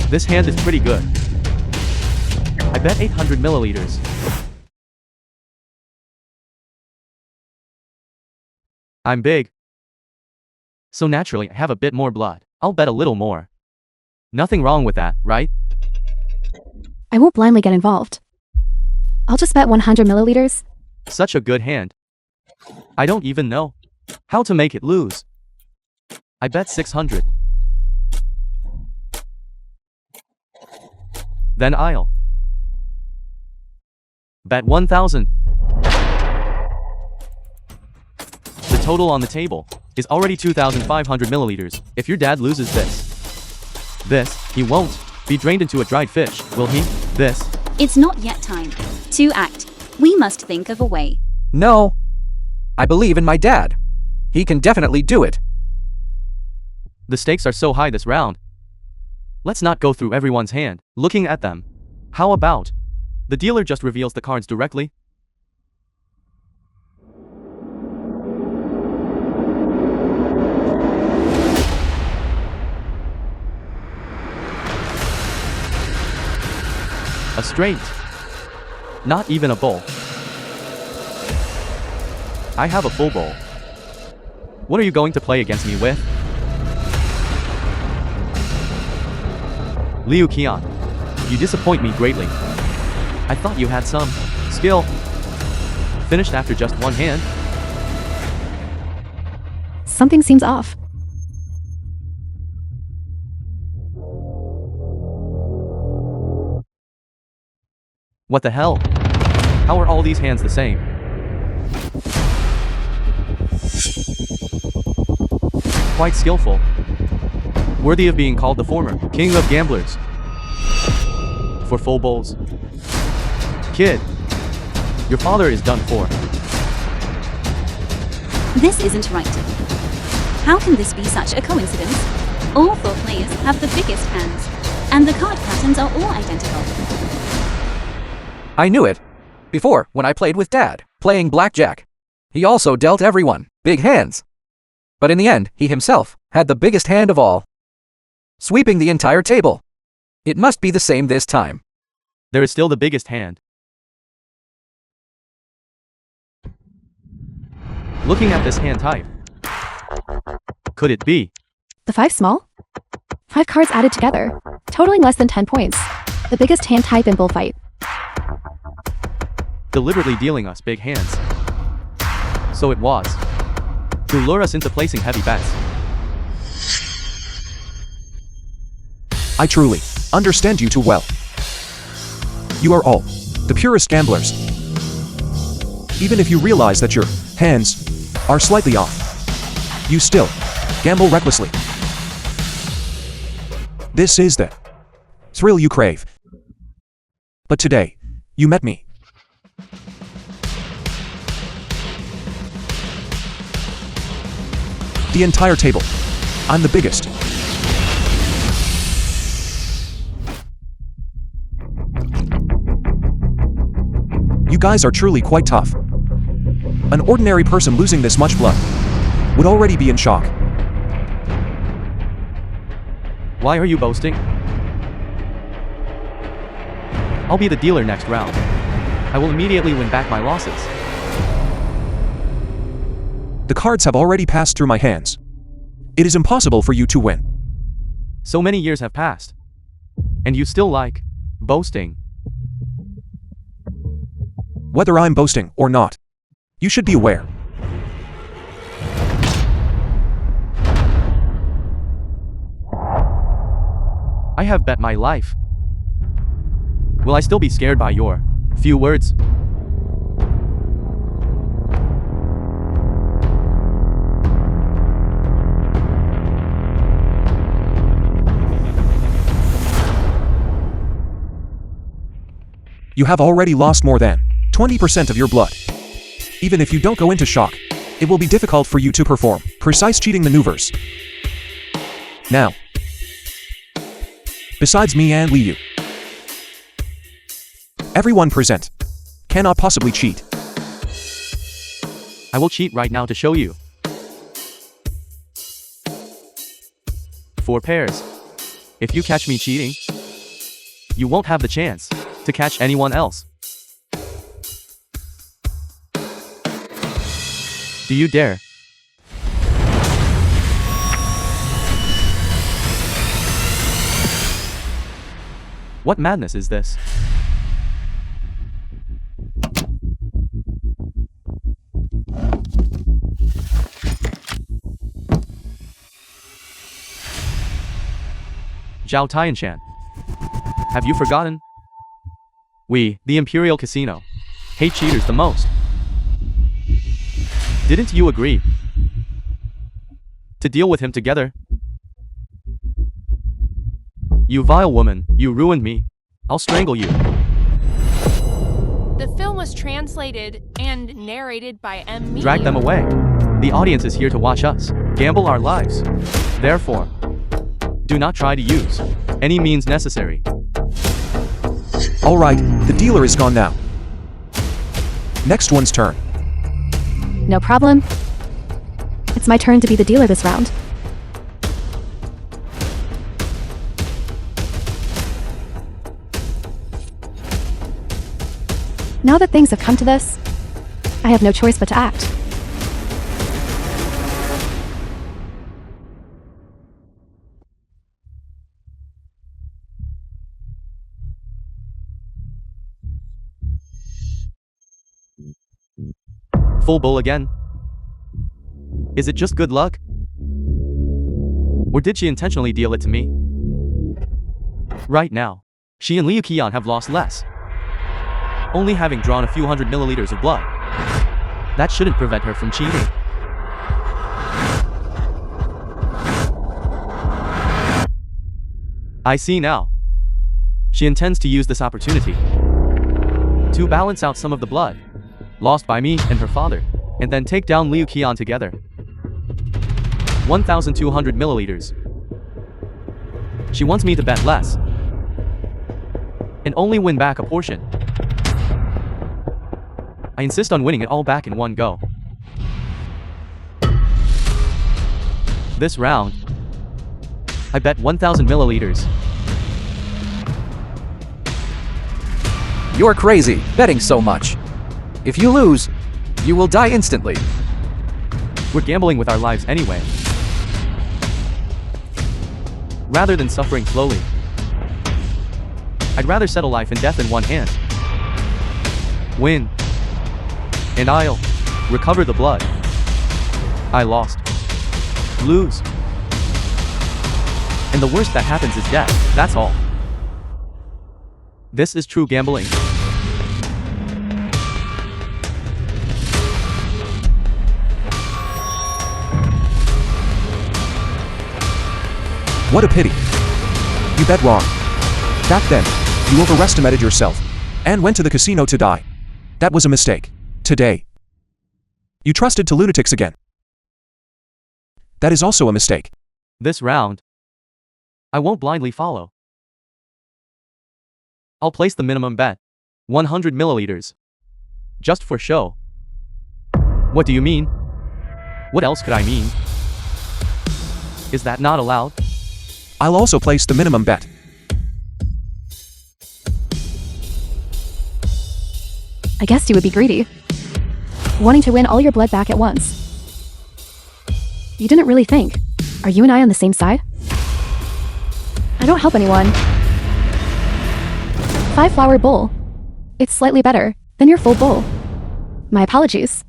This hand is pretty good. I bet 800 milliliters. I'm big. So naturally I have a bit more blood. I'll bet a little more. Nothing wrong with that, right? I won't blindly get involved. I'll just bet 100 milliliters. Such a good hand. I don't even know how to make it lose. I bet 600. Then I'll bet 1,000. The total on the table is already 2,500 milliliters. If your dad loses this, he won't be drained into a dried fish, will he? This. It's not yet time to act. We must think of a way. No. I believe in my dad. He can definitely do it. The stakes are so high this round. Let's not go through everyone's hand, looking at them. How about the dealer just reveals the cards directly? A straight. Not even a bowl. I have a full bowl. What are you going to play against me with? Liu Qian, you disappoint me greatly. I thought you had some skill. Finished after just one hand. Something seems off. What the hell? How are all these hands the same? Quite skillful. Worthy of being called the former king of gamblers. For full bowls. Kid, your father is done for. This isn't right. How can this be such a coincidence? All four players have the biggest hands, and the card patterns are all identical. I knew it. Before, when I played with Dad, playing Blackjack. He also dealt everyone big hands. But in the end, he himself had the biggest hand of all, sweeping the entire table. It must be the same this time. There is still the biggest hand. Looking at this hand type, could it be? The 5 small? 5 cards added together, totaling less than 10 points. The biggest hand type in bullfight. Deliberately dealing us big hands. So it was to lure us into placing heavy bets. I truly understand you too well. You are all the purest gamblers. Even if you realize that your hands are slightly off. You still gamble recklessly. This is the thrill you crave. But today, you met me. The entire table. I'm the biggest. You guys are truly quite tough. An ordinary person losing this much blood would already be in shock. Why are you boasting? I'll be the dealer next round. I will immediately win back my losses. The cards have already passed through my hands. It is impossible for you to win. So many years have passed. And you still like boasting. Whether I'm boasting or not, you should be aware. I have bet my life. Will I still be scared by your few words? You have already lost more than 20% of your blood. Even if you don't go into shock, it will be difficult for you to perform precise cheating maneuvers. Now, besides me and Liu, everyone present cannot possibly cheat. I will cheat right now to show you. 4 pairs. If you catch me cheating, you won't have the chance to catch anyone else. Do you dare? What madness is this? Zhao Tianshan. Have you forgotten? We, the Imperial Casino, hate cheaters the most. Didn't you agree to deal with him together? You vile woman, you ruined me. I'll strangle you. The film was translated and narrated by M. Drag them away. The audience is here to watch us gamble our lives. Therefore, do not try to use any means necessary. Alright, the dealer is gone now. Next one's turn. No problem. It's my turn to be the dealer this round. Now that things have come to this, I have no choice but to act. Full bull again? Is it just good luck? Or did she intentionally deal it to me? Right now, she and Liu Qian have lost less, only having drawn a few hundred milliliters of blood. That shouldn't prevent her from cheating. I see now. She intends to use this opportunity to balance out some of the blood lost by me and her father, and then take down Liu Qian together. 1,200 milliliters. She wants me to bet less and only win back a portion. I insist on winning it all back in one go. This round, I bet 1,000 milliliters. You're crazy, betting so much. If you lose, you will die instantly. We're gambling with our lives anyway. Rather than suffering slowly, I'd rather settle life and death in one hand. Win. And I'll recover the blood I lost. Lose. And the worst that happens is death, that's all. This is true gambling. What a pity. You bet wrong. Back then, you overestimated yourself and went to the casino to die. That was a mistake. Today, you trusted to lunatics again. That is also a mistake. This round, I won't blindly follow. I'll place the minimum bet. 100 milliliters. Just for show. What do you mean? What else could I mean? Is that not allowed? I'll also place the minimum bet. I guessed you would be greedy, wanting to win all your blood back at once. You didn't really think. Are you and I on the same side? I don't help anyone. 5-flower bowl. It's slightly better than your full bowl. My apologies.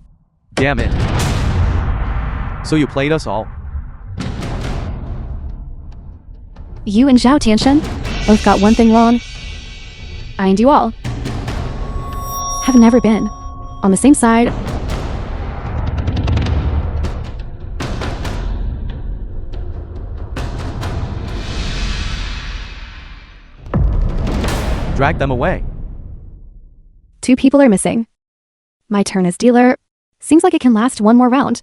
Damn it. So you played us all. You and Zhao Tianshan both got one thing wrong. I and you all have never been on the same side. Drag them away. 2 people are missing. My turn as dealer. Seems like it can last one more round.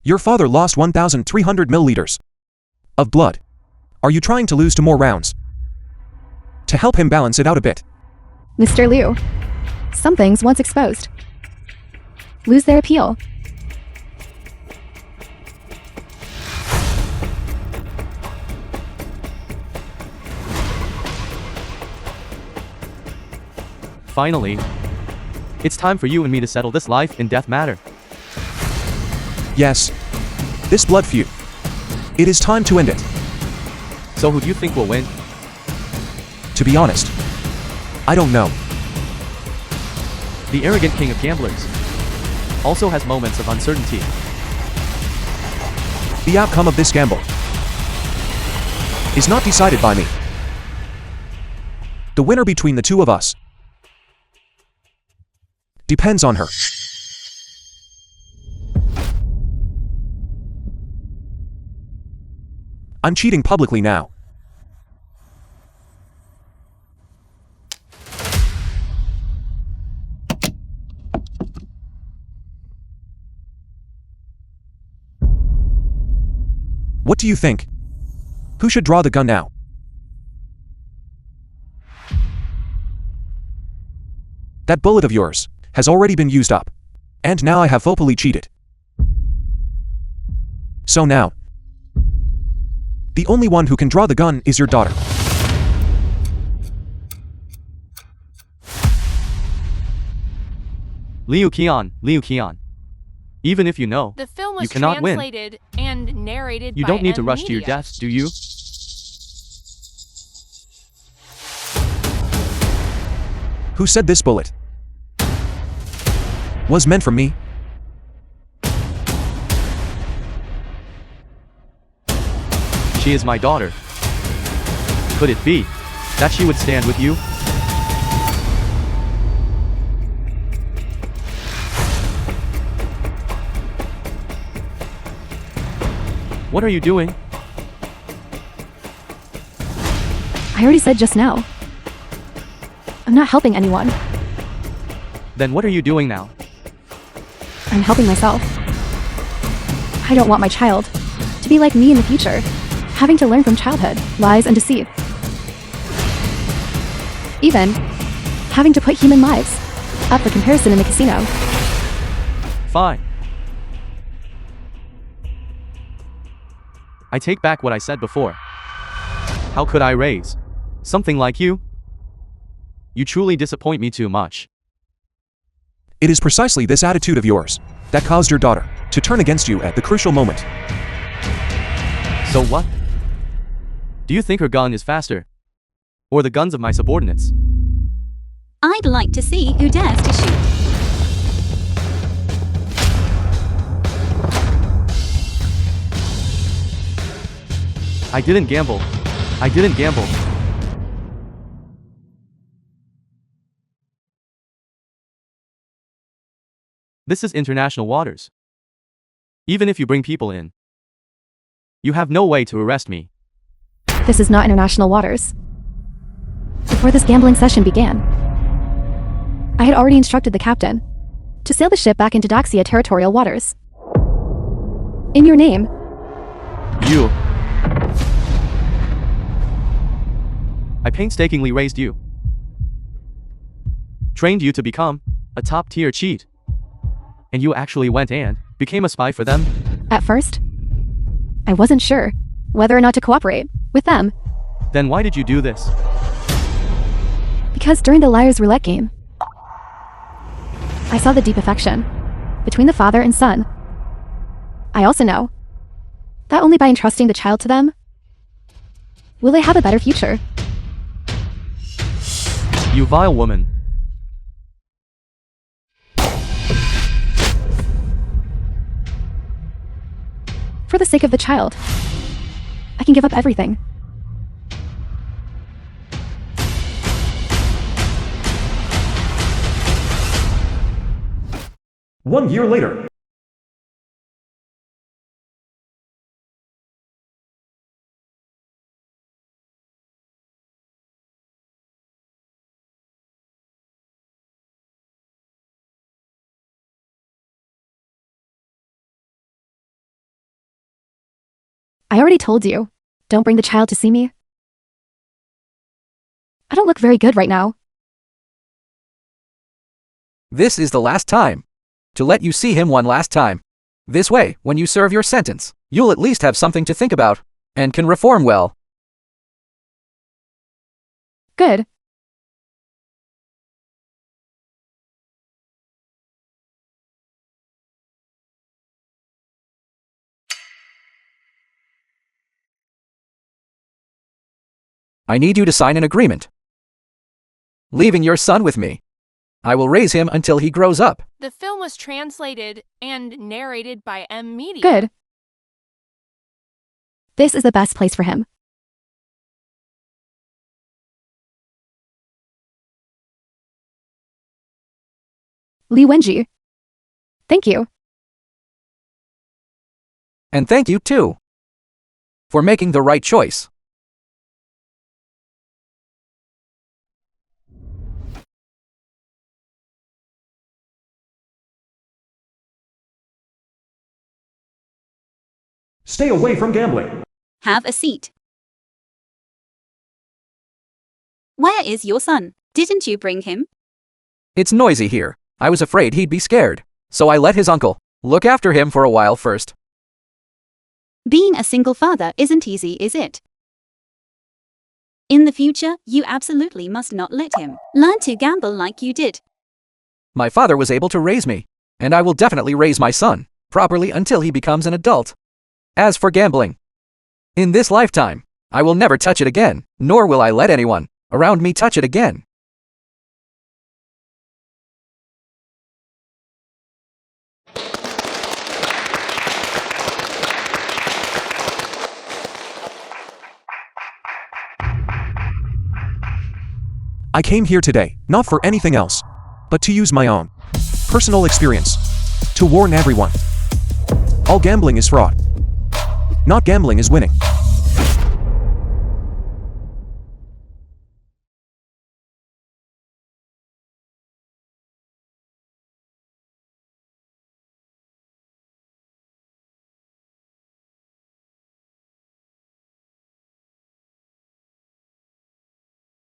Your father lost 1,300 milliliters of blood. Are you trying to lose to more rounds? To help him balance it out a bit. Mr. Liu, some things once exposed lose their appeal. Finally, it's time for you and me to settle this life and death matter. Yes. This blood feud. It is time to end it. So who do you think will win? To be honest, I don't know. The arrogant king of gamblers also has moments of uncertainty. The outcome of this gamble is not decided by me. The winner between the two of us depends on her. I'm cheating publicly now. What do you think? Who should draw the gun now? That bullet of yours has already been used up. And now I have vocally cheated. So now, the only one who can draw the gun is your daughter. Liu Qian. Even if you know, The film was you cannot win. translated and narrated You by don't need to rush to your media. deaths, do you? Who said this bullet was meant for me? She is my daughter. Could it be that she would stand with you? What are you doing? I already said just now. I'm not helping anyone. Then what are you doing now? I'm helping myself. I don't want my child to be like me in the future, having to learn from childhood, lies and deceit. Even having to put human lives up for comparison in the casino. Fine. I take back what I said before. How could I raise something like you? You truly disappoint me too much. It is precisely this attitude of yours that caused your daughter to turn against you at the crucial moment. So what? Do you think her gun is faster? Or the guns of my subordinates? I'd like to see who dares to shoot. I didn't gamble. I didn't gamble. This is international waters. Even if you bring people in, You have no way to arrest me. This is not international waters. Before this gambling session began, I had already instructed the captain to sail the ship back into Daxia territorial waters. In your name. You. I painstakingly raised you. Trained you to become a top-tier cheat. And you actually went and became a spy for them? At first, I wasn't sure whether or not to cooperate with them. Then why did you do this? Because during the Liar's Roulette game, I saw the deep affection between the father and son. I also know that only by entrusting the child to them will they have a better future. You vile woman. For the sake of the child, I can give up everything. One year later. I already told you, don't bring the child to see me. I don't look very good right now. This is the last time to let you see him one last time. This way, when you serve your sentence, you'll at least have something to think about and can reform well. Good. I need you to sign an agreement. Leaving your son with me. I will raise him until he grows up. The film was translated and narrated by M Media. Good. This is the best place for him. Li Wenji. Thank you. And thank you, too, for making the right choice. Stay away from gambling. Have a seat. Where is your son? Didn't you bring him? It's noisy here. I was afraid he'd be scared, so I let his uncle look after him for a while first. Being a single father isn't easy, is it? In the future, you absolutely must not let him learn to gamble like you did. My father was able to raise me, and I will definitely raise my son properly until he becomes an adult. As for gambling, in this lifetime, I will never touch it again, nor will I let anyone around me touch it again. I came here today, not for anything else, but to use my own personal experience to warn everyone. All gambling is fraud. Not gambling is winning.